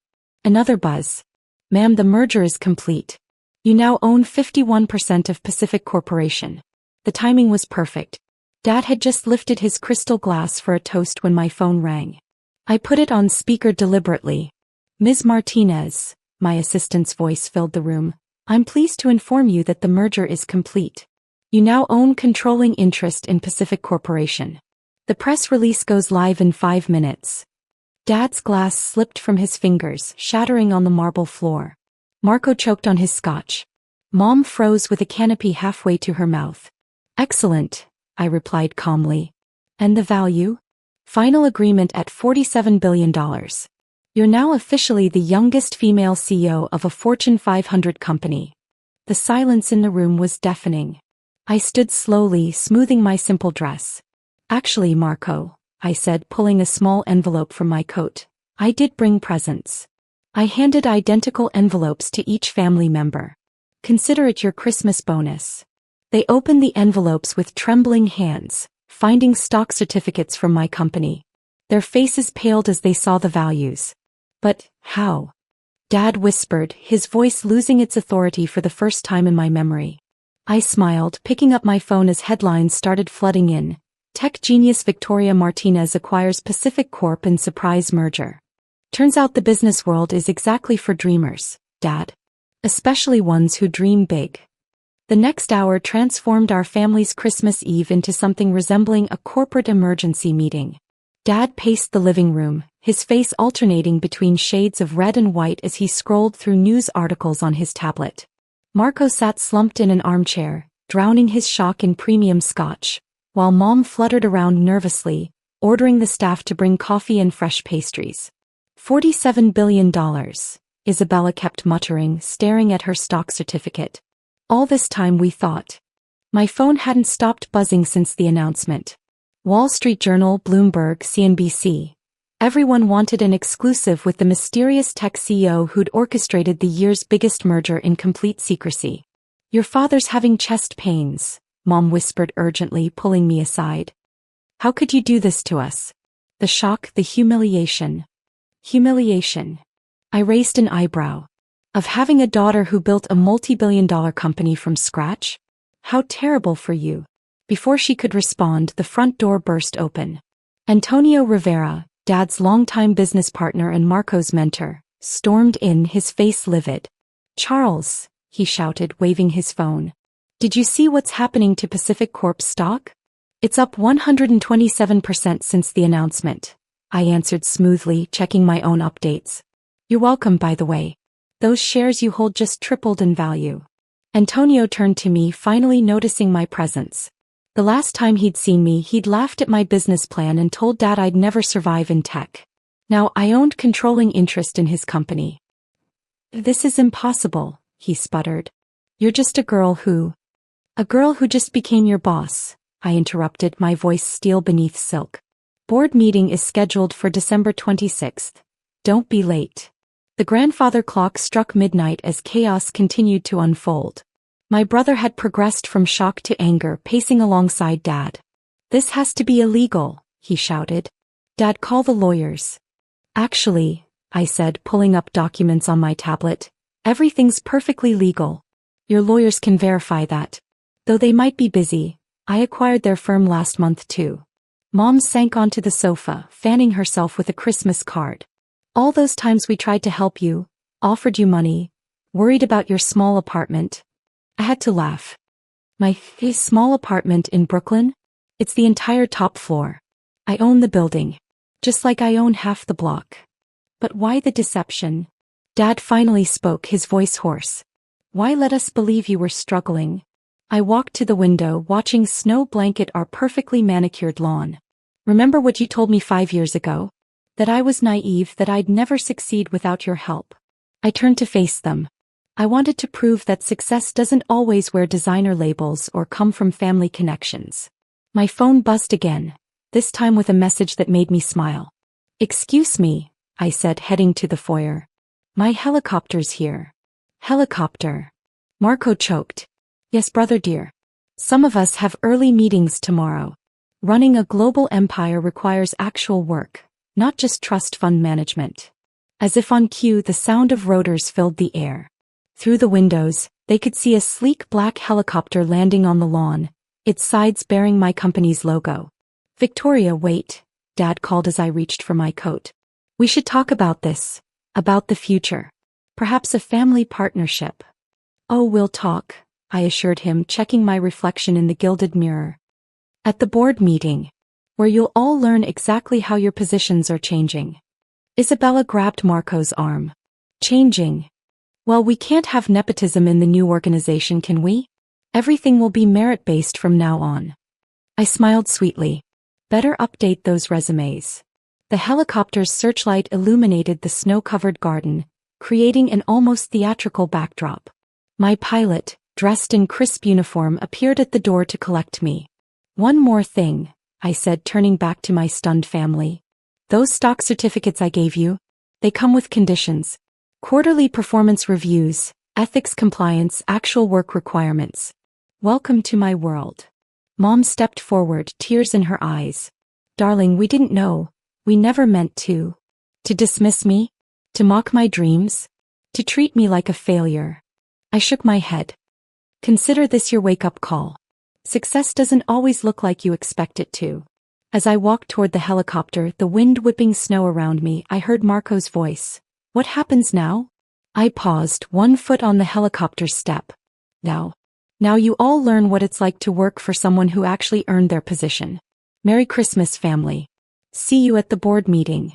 Another buzz. "Ma'am, the merger is complete. You now own 51% of Pacific Corporation." The timing was perfect. Dad had just lifted his crystal glass for a toast when my phone rang. I put it on speaker deliberately. "Ms. Martinez," my assistant's voice filled the room, "I'm pleased to inform you that the merger is complete. You now own controlling interest in Pacific Corporation. The press release goes live in 5 minutes." Dad's glass slipped from his fingers, shattering on the marble floor. Marco choked on his scotch. Mom froze with a canopy halfway to her mouth. "Excellent," I replied calmly. "And the value?" "Final agreement at $47 billion. You're now officially the youngest female CEO of a Fortune 500 company." The silence in the room was deafening. I stood slowly, smoothing my simple dress. "Actually, Marco," I said, pulling a small envelope from my coat, "I did bring presents." I handed identical envelopes to each family member. "Consider it your Christmas bonus." They opened the envelopes with trembling hands, finding stock certificates from my company. Their faces paled as they saw the values. But, how? Dad whispered, his voice losing its authority for the first time in my memory. I smiled, picking up my phone as headlines started flooding in. Tech genius Victoria Martinez acquires Pacific Corp in surprise merger. Turns out the business world is exactly for dreamers, Dad. Especially ones who dream big. The next hour transformed our family's Christmas Eve into something resembling a corporate emergency meeting. Dad paced the living room, his face alternating between shades of red and white as he scrolled through news articles on his tablet. Marco sat slumped in an armchair, drowning his shock in premium scotch, while Mom fluttered around nervously, ordering the staff to bring coffee and fresh pastries. $47 billion, Isabella kept muttering, staring at her stock certificate. All this time we thought. My phone hadn't stopped buzzing since the announcement. Wall Street Journal, Bloomberg, CNBC. Everyone wanted an exclusive with the mysterious tech CEO who'd orchestrated the year's biggest merger in complete secrecy. Your father's having chest pains, Mom whispered urgently, pulling me aside. How could you do this to us? The shock, the humiliation. Humiliation. I raised an eyebrow. Of having a daughter who built a multi-billion-dollar company from scratch? How terrible for you. Before she could respond, the front door burst open. Antonio Rivera, Dad's longtime business partner and Marco's mentor, stormed in, his face livid. Charles, he shouted, waving his phone. Did you see what's happening to Pacific Corp's stock? It's up 127% since the announcement. I answered smoothly, checking my own updates. You're welcome, by the way. Those shares you hold just tripled in value. Antonio turned to me, finally noticing my presence. The last time he'd seen me, he'd laughed at my business plan and told Dad I'd never survive in tech. Now I owned controlling interest in his company. This is impossible, he sputtered. You're just a girl who just became your boss, I interrupted, my voice steel beneath silk. Board meeting is scheduled for December 26th. Don't be late. The grandfather clock struck midnight as chaos continued to unfold. My brother had progressed from shock to anger, pacing alongside Dad. This has to be illegal, he shouted. Dad, call the lawyers. Actually, I said, pulling up documents on my tablet, everything's perfectly legal. Your lawyers can verify that. Though they might be busy, I acquired their firm last month too. Mom sank onto the sofa, fanning herself with a Christmas card. All those times we tried to help you, offered you money, worried about your small apartment. I had to laugh. My small apartment in Brooklyn? It's the entire top floor. I own the building. Just like I own half the block. But why the deception? Dad finally spoke, his voice hoarse. Why let us believe you were struggling? I walked to the window, watching snow blanket our perfectly manicured lawn. Remember what you told me 5 years ago? That I was naive, that I'd never succeed without your help. I turned to face them. I wanted to prove that success doesn't always wear designer labels or come from family connections. My phone buzzed again, this time with a message that made me smile. Excuse me, I said, heading to the foyer. My helicopter's here. Helicopter. Marco choked. Yes, brother dear. Some of us have early meetings tomorrow. Running a global empire requires actual work, not just trust fund management. As if on cue, the sound of rotors filled the air. Through the windows, they could see a sleek black helicopter landing on the lawn, its sides bearing my company's logo. Victoria, wait, Dad called as I reached for my coat. We should talk about this, about the future. Perhaps a family partnership. Oh, we'll talk, I assured him, checking my reflection in the gilded mirror. At the board meeting, where you'll all learn exactly how your positions are changing. Isabella grabbed Marco's arm. Changing. Well, we can't have nepotism in the new organization, can we? Everything will be merit-based from now on. I smiled sweetly. Better update those resumes. The helicopter's searchlight illuminated the snow-covered garden, creating an almost theatrical backdrop. My pilot, dressed in crisp uniform, appeared at the door to collect me. One more thing, I said, turning back to my stunned family. Those stock certificates I gave you, they come with conditions. Quarterly performance reviews, ethics compliance, actual work requirements. Welcome to my world. Mom stepped forward, tears in her eyes. Darling, we didn't know. We never meant to. To dismiss me? To mock my dreams? To treat me like a failure? I shook my head. Consider this your wake-up call. Success doesn't always look like you expect it to. As I walked toward the helicopter, the wind whipping snow around me, I heard Marco's voice. What happens now? I paused, one foot on the helicopter's step. Now you all learn what it's like to work for someone who actually earned their position. Merry Christmas, family. See you at the board meeting.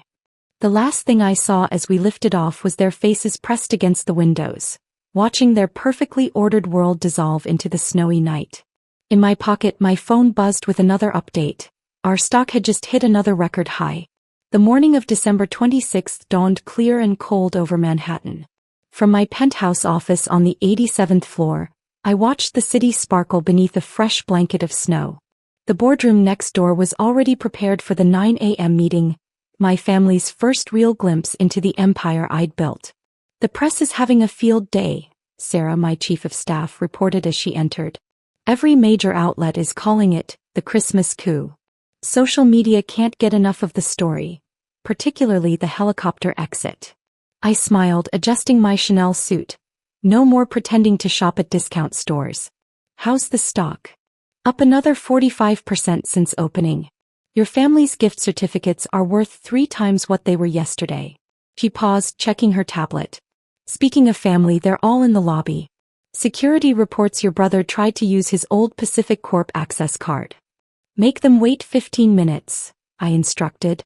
The last thing I saw as we lifted off was their faces pressed against the windows, watching their perfectly ordered world dissolve into the snowy night. In my pocket, my phone buzzed with another update. Our stock had just hit another record high. The morning of December 26th dawned clear and cold over Manhattan. From my penthouse office on the 87th floor, I watched the city sparkle beneath a fresh blanket of snow. The boardroom next door was already prepared for the 9 a.m. meeting, my family's first real glimpse into the empire I'd built. The press is having a field day, Sarah, my chief of staff, reported as she entered. Every major outlet is calling it the Christmas coup. Social media can't get enough of the story, particularly the helicopter exit. I smiled, adjusting my Chanel suit. No more pretending to shop at discount stores. How's the stock? Up another 45% since opening. Your family's gift certificates are worth 3 times what they were yesterday. She paused, checking her tablet. Speaking of family, they're all in the lobby. Security reports your brother tried to use his old Pacific Corp access card. Make them wait 15 minutes, I instructed.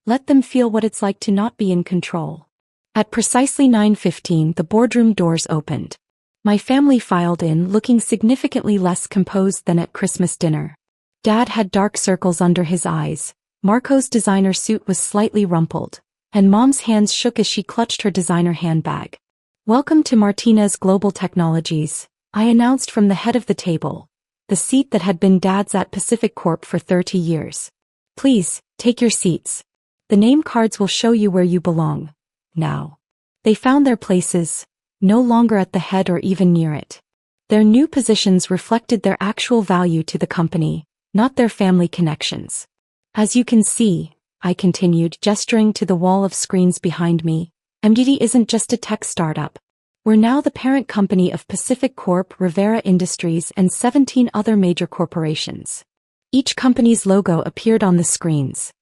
Let them feel what it's like to not be in control. At precisely 9:15, the boardroom doors opened. My family filed in, looking significantly less composed than at Christmas dinner. Dad had dark circles under his eyes, Marco's designer suit was slightly rumpled, and Mom's hands shook as she clutched her designer handbag. Welcome to Martinez Global Technologies, I announced from the head of the table, the seat that had been Dad's at Pacific Corp for 30 years. Please, take your seats. The name cards will show you where you belong. Now. They found their places, no longer at the head or even near it. Their new positions reflected their actual value to the company, not their family connections. As you can see, I continued, gesturing to the wall of screens behind me, MDT isn't just a tech startup. We're now the parent company of Pacific Corp, Rivera Industries, and 17 other major corporations. Each company's logo appeared on the screens.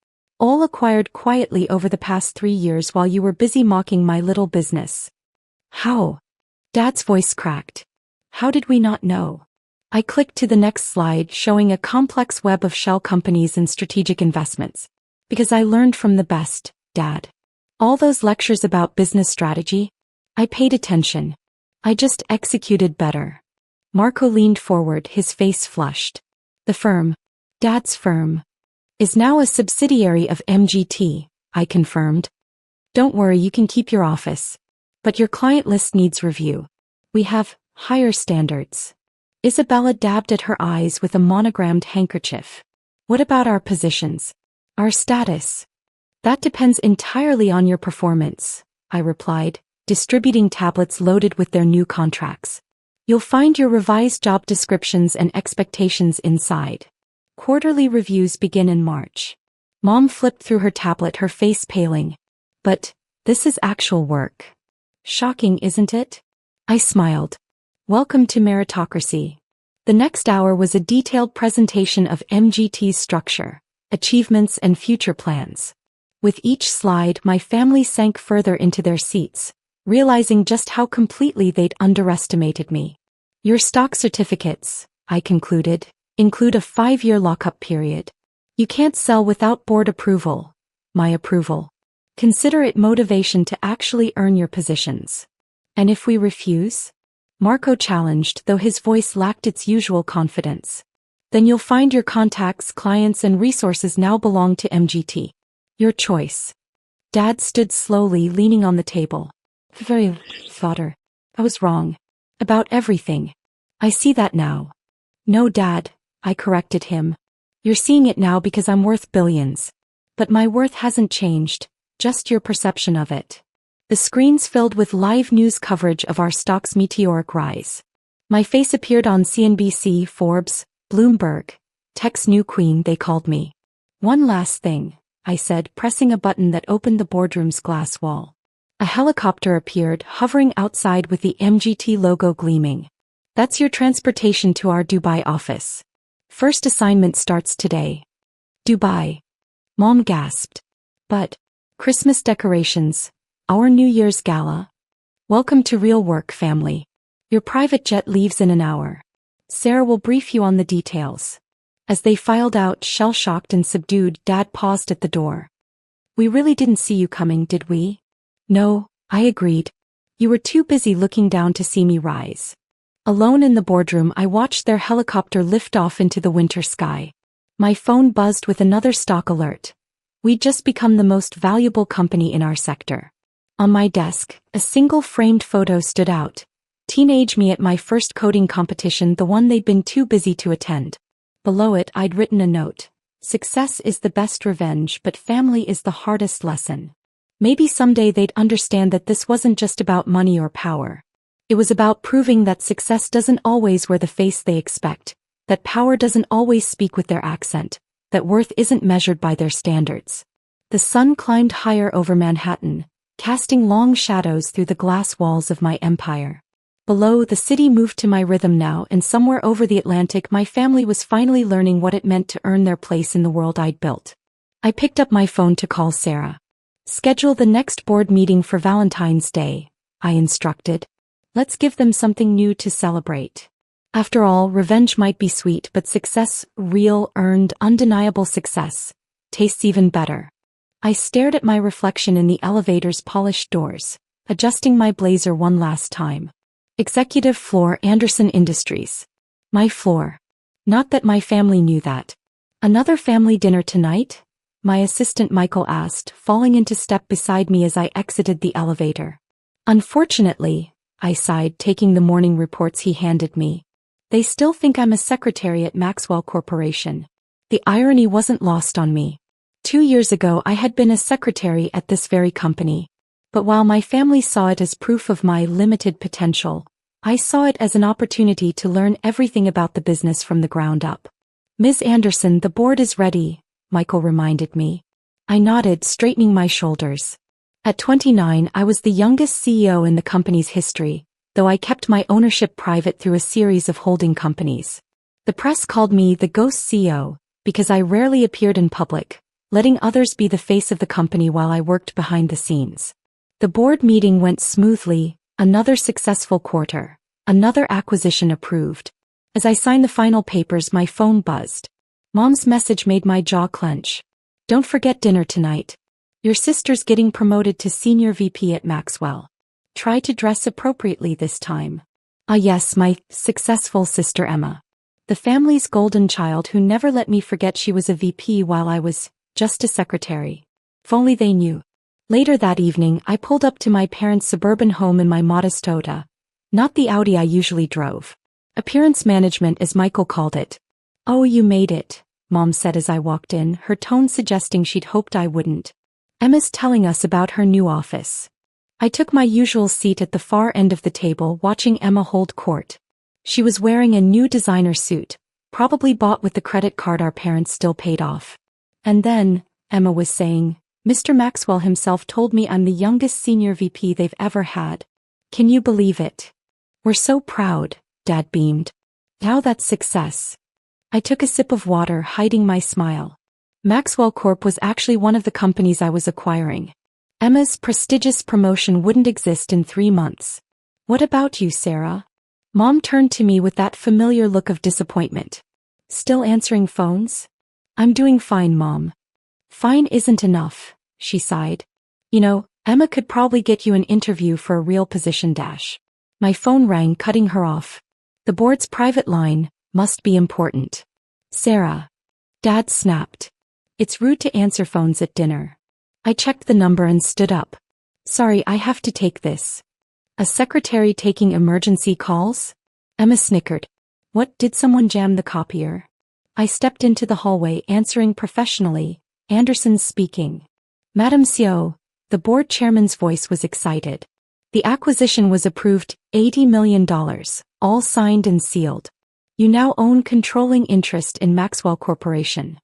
All acquired quietly over the past 3 years while you were busy mocking my little business. How? Dad's voice cracked. How did we not know? I clicked to the next slide, showing a complex web of shell companies and strategic investments. Because I learned from the best, Dad. All those lectures about business strategy? I paid attention. I just executed better. Marco leaned forward, his face flushed. The firm, Dad's firm, is now a subsidiary of MGT, I confirmed. Don't worry, you can keep your office. But your client list needs review. We have higher standards. Isabella dabbed at her eyes with a monogrammed handkerchief. What about our positions? Our status? That depends entirely on your performance, I replied, distributing tablets loaded with their new contracts. You'll find your revised job descriptions and expectations inside. Quarterly reviews begin in March. Mom flipped through her tablet, her face paling. But this is actual work. Shocking, isn't it? I smiled. Welcome to meritocracy. The next hour was a detailed presentation of MGT's structure, achievements, and future plans. With each slide, my family sank further into their seats, realizing just how completely they'd underestimated me. Your stock certificates, I concluded, include a 5-year lockup period. You can't sell without board approval, my approval. Consider it motivation to actually earn your positions. And if we refuse? Marco challenged, though his voice lacked its usual confidence. Then you'll find your contacts, clients, and resources now belong to MGT. Your choice. Dad stood slowly, leaning on the table. Very, father. I was wrong. About everything. I see that now. No, Dad, I corrected him. You're seeing it now because I'm worth billions. But my worth hasn't changed, just your perception of it. The screens filled with live news coverage of our stock's meteoric rise. My face appeared on CNBC, Forbes, Bloomberg. Tech's new queen, they called me. One last thing, I said, pressing a button that opened the boardroom's glass wall. A helicopter appeared, hovering outside with the MGT logo gleaming. That's your transportation to our Dubai office. First assignment starts today. Dubai. Mom gasped. But, Christmas decorations, our New Year's gala. Welcome to real work, family. Your private jet leaves in an hour. Sarah will brief you on the details. As they filed out, shell-shocked and subdued, Dad paused at the door. We really didn't see you coming, did we? No, I agreed. You were too busy looking down to see me rise. Alone in the boardroom, I watched their helicopter lift off into the winter sky. My phone buzzed with another stock alert. We'd just become the most valuable company in our sector. On my desk, a single framed photo stood out. Teenage me at my first coding competition, the one they'd been too busy to attend. Below it, I'd written a note. Success is the best revenge, but family is the hardest lesson. Maybe someday they'd understand that this wasn't just about money or power. It was about proving that success doesn't always wear the face they expect, that power doesn't always speak with their accent, that worth isn't measured by their standards. The sun climbed higher over Manhattan, casting long shadows through the glass walls of my empire. Below, the city moved to my rhythm now, and somewhere over the Atlantic my family was finally learning what it meant to earn their place in the world I'd built. I picked up my phone to call Sarah. Schedule the next board meeting for Valentine's Day, I instructed. Let's give them something new to celebrate. After all, revenge might be sweet, but success, real, earned, undeniable success, tastes even better. I stared at my reflection in the elevator's polished doors, adjusting my blazer one last time. Executive floor, Anderson Industries. My floor. Not that my family knew that. Another family dinner tonight? My assistant Michael asked, falling into step beside me as I exited the elevator. Unfortunately, I sighed, taking the morning reports he handed me. They still think I'm a secretary at Maxwell Corporation. The irony wasn't lost on me. 2 years ago I had been a secretary at this very company. But while my family saw it as proof of my limited potential, I saw it as an opportunity to learn everything about the business from the ground up. Ms. Anderson, the board is ready, Michael reminded me. I nodded, straightening my shoulders. At 29, I was the youngest CEO in the company's history, though I kept my ownership private through a series of holding companies. The press called me the ghost CEO, because I rarely appeared in public, letting others be the face of the company while I worked behind the scenes. The board meeting went smoothly, another successful quarter, another acquisition approved. As I signed the final papers, my phone buzzed. Mom's message made my jaw clench. Don't forget dinner tonight. Your sister's getting promoted to senior VP at Maxwell. Try to dress appropriately this time. Ah yes, my successful sister Emma. The family's golden child who never let me forget she was a VP while I was just a secretary. If only they knew. Later that evening, I pulled up to my parents' suburban home in my modest Toyota. Not the Audi I usually drove. Appearance management, as Michael called it. Oh, you made it, Mom said as I walked in, her tone suggesting she'd hoped I wouldn't. Emma's telling us about her new office. I took my usual seat at the far end of the table, watching Emma hold court. She was wearing a new designer suit, probably bought with the credit card our parents still paid off. And then, Emma was saying, Mr. Maxwell himself told me I'm the youngest senior VP they've ever had. Can you believe it? We're so proud, Dad beamed. Now that's success. I took a sip of water, hiding my smile. Maxwell Corp was actually one of the companies I was acquiring. Emma's prestigious promotion wouldn't exist in 3 months. What about you, Sarah? Mom turned to me with that familiar look of disappointment. Still answering phones? I'm doing fine, Mom. Fine isn't enough, she sighed. You know, Emma could probably get you an interview for a real position dash. My phone rang, cutting her off. The board's private line must be important. Sarah. Dad snapped. It's rude to answer phones at dinner. I checked the number and stood up. Sorry, I have to take this. A secretary taking emergency calls? Emma snickered. What, did someone jam the copier? I stepped into the hallway, answering professionally. Anderson speaking. Madam CEO, the board chairman's voice was excited. The acquisition was approved, $80 million, all signed and sealed. You now own controlling interest in Maxwell Corporation.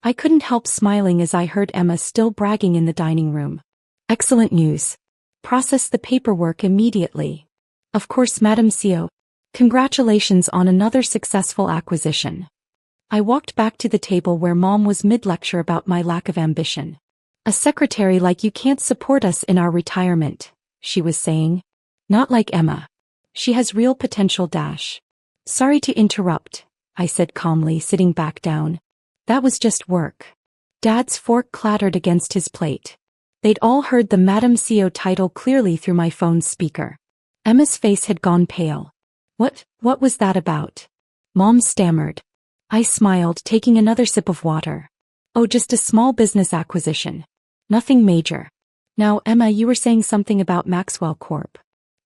I couldn't help smiling as I heard Emma still bragging in the dining room. Excellent news. Process the paperwork immediately. Of course, Madam CEO. Congratulations on another successful acquisition. I walked back to the table where Mom was mid-lecture about my lack of ambition. A secretary like you can't support us in our retirement, she was saying. Not like Emma. She has real potential. Sorry to interrupt, I said calmly, sitting back down. That was just work. Dad's fork clattered against his plate. They'd all heard the Madam CEO title clearly through my phone's speaker. Emma's face had gone pale. What was that about? Mom stammered. I smiled, taking another sip of water. Oh, just a small business acquisition. Nothing major. Now, Emma, you were saying something about Maxwell Corp.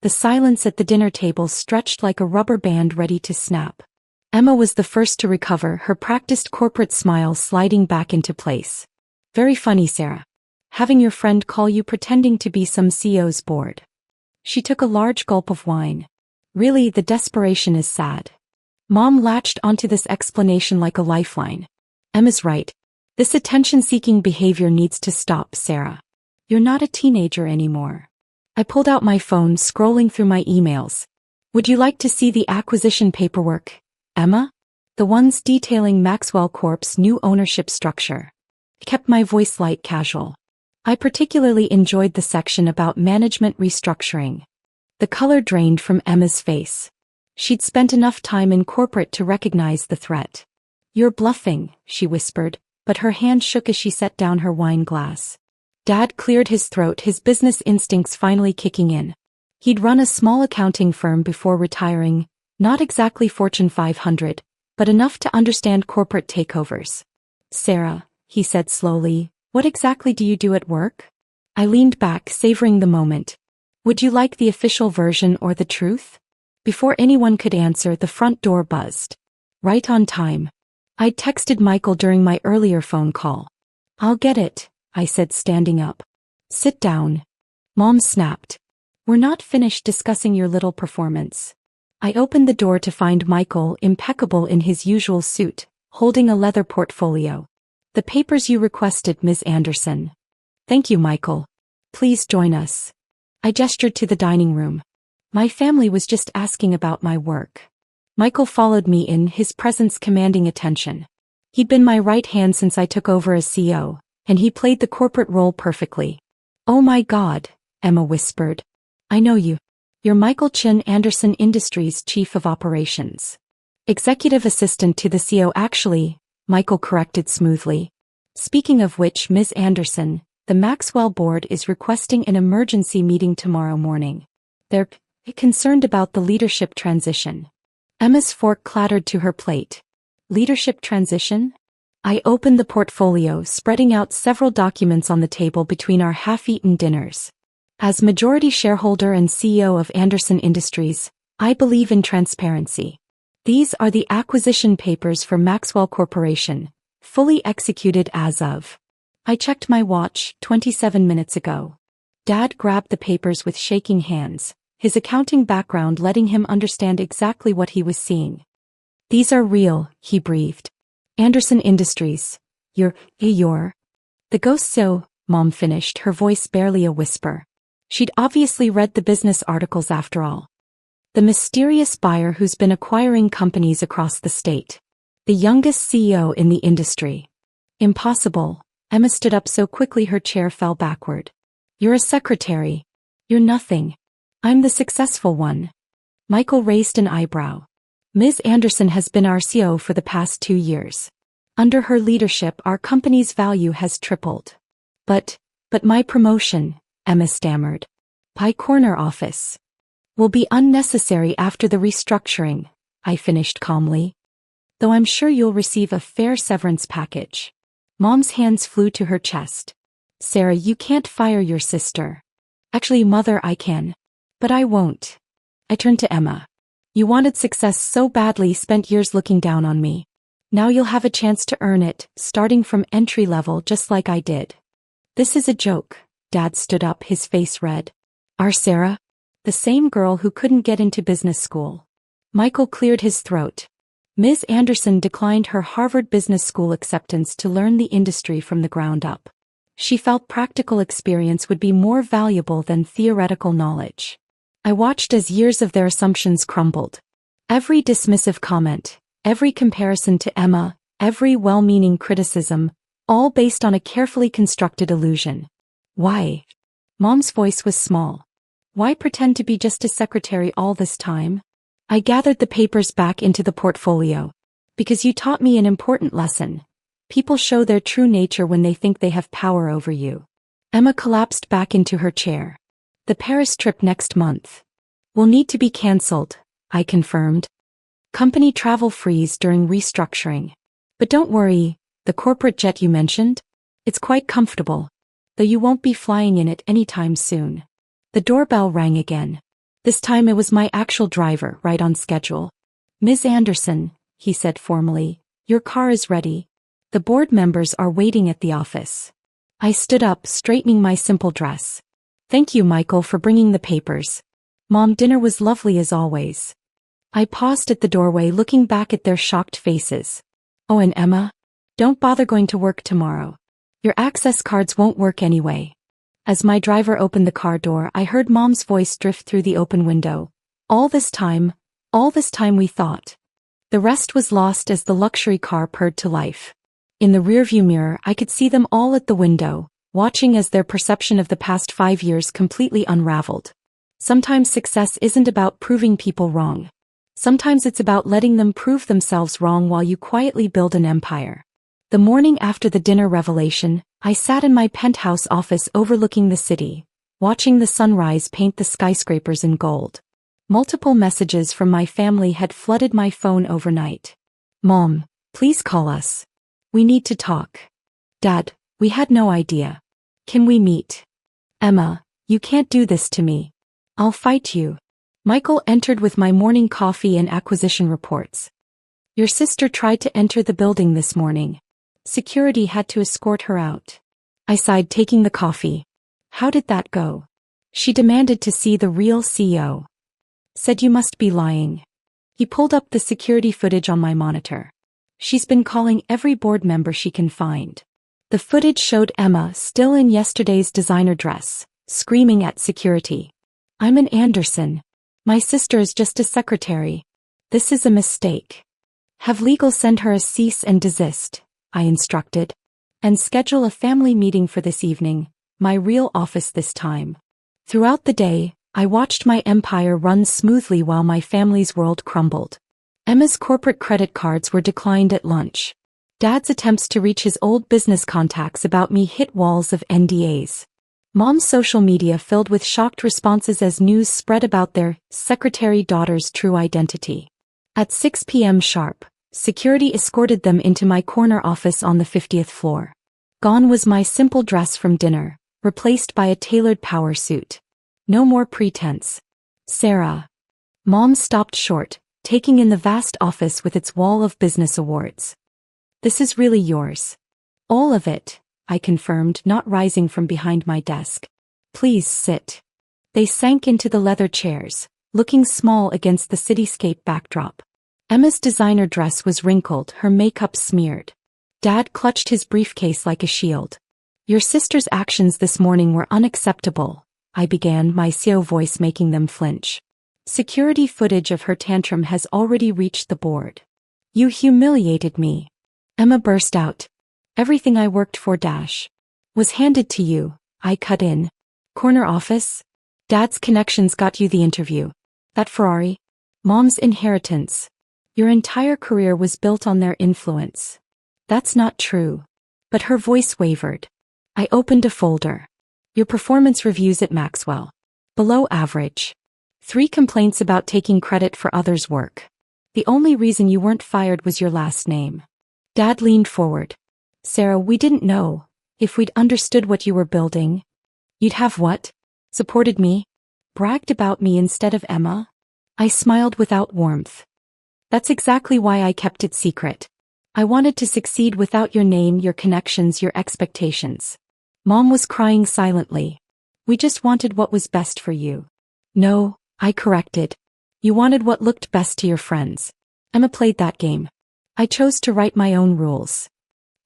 The silence at the dinner table stretched like a rubber band ready to snap. Emma was the first to recover, her practiced corporate smile sliding back into place. Very funny, Sarah. Having your friend call you pretending to be some CEO's board. She took a large gulp of wine. Really, the desperation is sad. Mom latched onto this explanation like a lifeline. Emma's right. This attention-seeking behavior needs to stop, Sarah. You're not a teenager anymore. I pulled out my phone, scrolling through my emails. Would you like to see the acquisition paperwork, Emma? The ones detailing Maxwell Corp's new ownership structure. I kept my voice light, casual. I particularly enjoyed the section about management restructuring. The color drained from Emma's face. She'd spent enough time in corporate to recognize the threat. You're bluffing, she whispered, but her hand shook as she set down her wine glass. Dad cleared his throat, his business instincts finally kicking in. He'd run a small accounting firm before retiring, not exactly Fortune 500, but enough to understand corporate takeovers. Sarah, he said slowly, what exactly do you do at work? I leaned back, savoring the moment. Would you like the official version or the truth? Before anyone could answer, the front door buzzed. Right on time. I'd texted Michael during my earlier phone call. I'll get it, I said, standing up. Sit down. Mom snapped. We're not finished discussing your little performance. I opened the door to find Michael, impeccable in his usual suit, holding a leather portfolio. The papers you requested, Ms. Anderson. Thank you, Michael. Please join us. I gestured to the dining room. My family was just asking about my work. Michael followed me in, his presence commanding attention. He'd been my right hand since I took over as CEO, and he played the corporate role perfectly. Oh my God, Emma whispered. I know you. You're Michael Chin, Anderson Industries Chief of Operations. Executive Assistant to the CEO. Actually, Michael corrected smoothly. Speaking of which, Ms. Anderson, the Maxwell board is requesting an emergency meeting tomorrow morning. They're concerned about the leadership transition. Emma's fork clattered to her plate. Leadership transition? I opened the portfolio, spreading out several documents on the table between our half-eaten dinners. As majority shareholder and CEO of Anderson Industries, I believe in transparency. These are the acquisition papers for Maxwell Corporation, fully executed as of. I checked my watch 27 minutes ago. Dad grabbed the papers with shaking hands, his accounting background letting him understand exactly what he was seeing. These are real, he breathed. Anderson Industries. You're. The ghost so, Mom finished, her voice barely a whisper. She'd obviously read the business articles after all. The mysterious buyer who's been acquiring companies across the state. The youngest CEO in the industry. Impossible. Emma stood up so quickly her chair fell backward. You're a secretary. You're nothing. I'm the successful one. Michael raised an eyebrow. Ms. Anderson has been our CEO for the past 2 years. Under her leadership, our company's value has tripled. But my promotion, Emma stammered. Pie corner office. Will be unnecessary after the restructuring, I finished calmly. Though I'm sure you'll receive a fair severance package. Mom's hands flew to her chest. Sarah, you can't fire your sister. Actually, Mother, I can. But I won't. I turned to Emma. You wanted success so badly, spent years looking down on me. Now you'll have a chance to earn it, starting from entry level just like I did. This is a joke. Dad stood up, his face red. Our Sarah? The same girl who couldn't get into business school. Michael cleared his throat. Ms. Anderson declined her Harvard Business School acceptance to learn the industry from the ground up. She felt practical experience would be more valuable than theoretical knowledge. I watched as years of their assumptions crumbled. Every dismissive comment, every comparison to Emma, every well-meaning criticism, all based on a carefully constructed illusion. Why? Mom's voice was small. Why pretend to be just a secretary all this time? I gathered the papers back into the portfolio. Because you taught me an important lesson. People show their true nature when they think they have power over you. Emma collapsed back into her chair. The Paris trip next month will need to be cancelled, I confirmed. Company travel freeze during restructuring. But don't worry, the corporate jet you mentioned? It's quite comfortable. Though you won't be flying in it anytime soon. The doorbell rang again. This time it was my actual driver, right on schedule. Ms. Anderson, he said formally, your car is ready. The board members are waiting at the office. I stood up, straightening my simple dress. Thank you, Michael, for bringing the papers. Mom, dinner was lovely as always. I paused at the doorway, looking back at their shocked faces. Oh, and Emma? Don't bother going to work tomorrow. Your access cards won't work anyway. As my driver opened the car door, I heard Mom's voice drift through the open window. All this time we thought. The rest was lost as the luxury car purred to life. In the rearview mirror, I could see them all at the window, watching as their perception of the past 5 years completely unraveled. Sometimes success isn't about proving people wrong. Sometimes it's about letting them prove themselves wrong while you quietly build an empire. The morning after the dinner revelation, I sat in my penthouse office overlooking the city, watching the sunrise paint the skyscrapers in gold. Multiple messages from my family had flooded my phone overnight. Mom, please call us. We need to talk. Dad, we had no idea. Can we meet? Emma, you can't do this to me. I'll fight you. Michael entered with my morning coffee and acquisition reports. Your sister tried to enter the building this morning. Security had to escort her out. I sighed, taking the coffee. How did that go? She demanded to see the real CEO. Said you must be lying. He pulled up the security footage on my monitor. She's been calling every board member she can find. The footage showed Emma, still in yesterday's designer dress, screaming at security. I'm an Anderson. My sister is just a secretary. This is a mistake. Have legal send her a cease and desist, I instructed. And schedule a family meeting for this evening, my real office this time. Throughout the day, I watched my empire run smoothly while my family's world crumbled. Emma's corporate credit cards were declined at lunch. Dad's attempts to reach his old business contacts about me hit walls of NDAs. Mom's social media filled with shocked responses as news spread about their secretary daughter's true identity. At 6 p.m. sharp, security escorted them into my corner office on the 50th floor. Gone was my simple dress from dinner, replaced by a tailored power suit. No more pretense. Sarah. Mom stopped short, taking in the vast office with its wall of business awards. This is really yours. All of it, I confirmed, not rising from behind my desk. Please sit. They sank into the leather chairs, looking small against the cityscape backdrop. Emma's designer dress was wrinkled, her makeup smeared. Dad clutched his briefcase like a shield. Your sister's actions this morning were unacceptable, I began, my CEO voice making them flinch. Security footage of her tantrum has already reached the board. You humiliated me. Emma burst out. Everything I worked for was handed to you, I cut in. Corner office? Dad's connections got you the interview. That Ferrari? Mom's inheritance. Your entire career was built on their influence. That's not true. But her voice wavered. I opened a folder. Your performance reviews at Maxwell. Below average. 3 complaints about taking credit for others' work. The only reason you weren't fired was your last name. Dad leaned forward. Sarah, we didn't know. If we'd understood what you were building. You'd have what? Supported me? Bragged about me instead of Emma? I smiled without warmth. That's exactly why I kept it secret. I wanted to succeed without your name, your connections, your expectations. Mom was crying silently. We just wanted what was best for you. No, I corrected. You wanted what looked best to your friends. Emma played that game. I chose to write my own rules.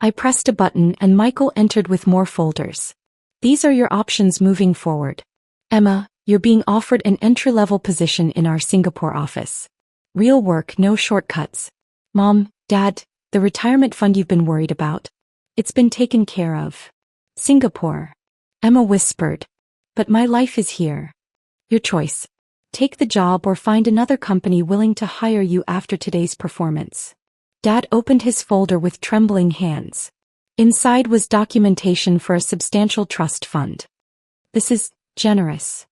I pressed a button and Michael entered with more folders. These are your options moving forward. Emma, you're being offered an entry-level position in our Singapore office. Real work, no shortcuts. Mom, Dad, the retirement fund you've been worried about. It's been taken care of. Singapore. Emma whispered. But my life is here. Your choice. Take the job or find another company willing to hire you after today's performance. Dad opened his folder with trembling hands. Inside was documentation for a substantial trust fund. This is generous.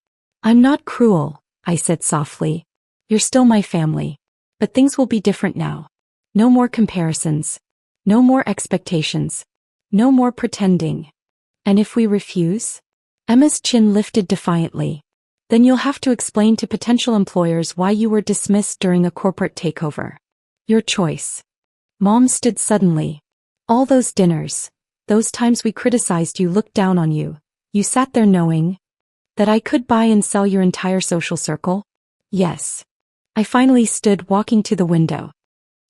I'm not cruel, I said softly. You're still my family. But things will be different now. No more comparisons. No more expectations. No more pretending. And if we refuse? Emma's chin lifted defiantly. Then you'll have to explain to potential employers why you were dismissed during a corporate takeover. Your choice. Mom stood suddenly. All those dinners, those times we criticized you, looked down on you, you sat there knowing that I could buy and sell your entire social circle? Yes. I finally stood, walking to the window.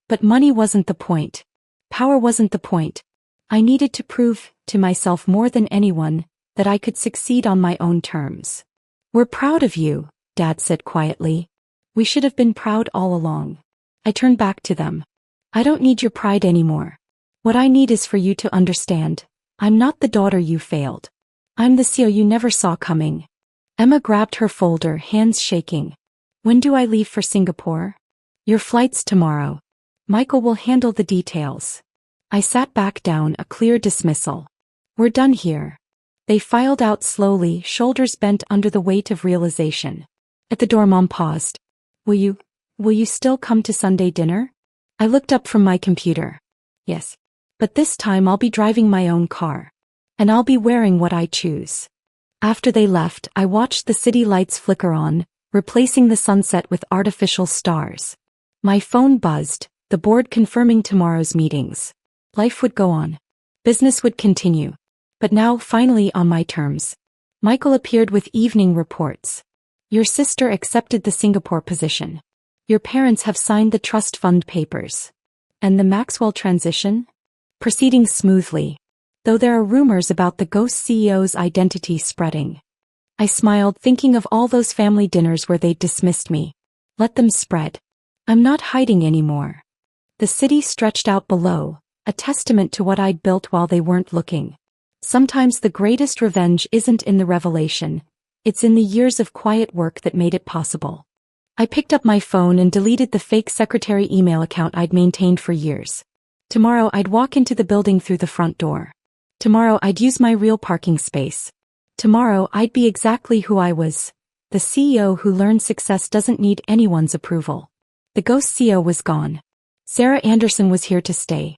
But money wasn't the point. Power wasn't the point. I needed to prove to myself more than anyone that I could succeed on my own terms. We're proud of you, Dad said quietly. We should have been proud all along. I turned back to them. I don't need your pride anymore. What I need is for you to understand. I'm not the daughter you failed. I'm the CEO you never saw coming. Emma grabbed her folder, hands shaking. When do I leave for Singapore? Your flight's tomorrow. Michael will handle the details. I sat back down, a clear dismissal. We're done here. They filed out slowly, shoulders bent under the weight of realization. At the door, Mom paused. Will you still come to Sunday dinner? I looked up from my computer. Yes. But this time I'll be driving my own car. And I'll be wearing what I choose. After they left, I watched the city lights flicker on, replacing the sunset with artificial stars. My phone buzzed, the board confirming tomorrow's meetings. Life would go on. Business would continue. But now, finally on my terms. Michael appeared with evening reports. Your sister accepted the Singapore position. Your parents have signed the trust fund papers. And the Maxwell transition? Proceeding smoothly. Though there are rumors about the ghost CEO's identity spreading. I smiled, thinking of all those family dinners where they'd dismissed me. Let them spread. I'm not hiding anymore. The city stretched out below, a testament to what I'd built while they weren't looking. Sometimes the greatest revenge isn't in the revelation, it's in the years of quiet work that made it possible. I picked up my phone and deleted the fake secretary email account I'd maintained for years. Tomorrow I'd walk into the building through the front door. Tomorrow I'd use my real parking space. Tomorrow I'd be exactly who I was, the CEO who learned success doesn't need anyone's approval. The ghost CEO was gone. Sarah Anderson was here to stay.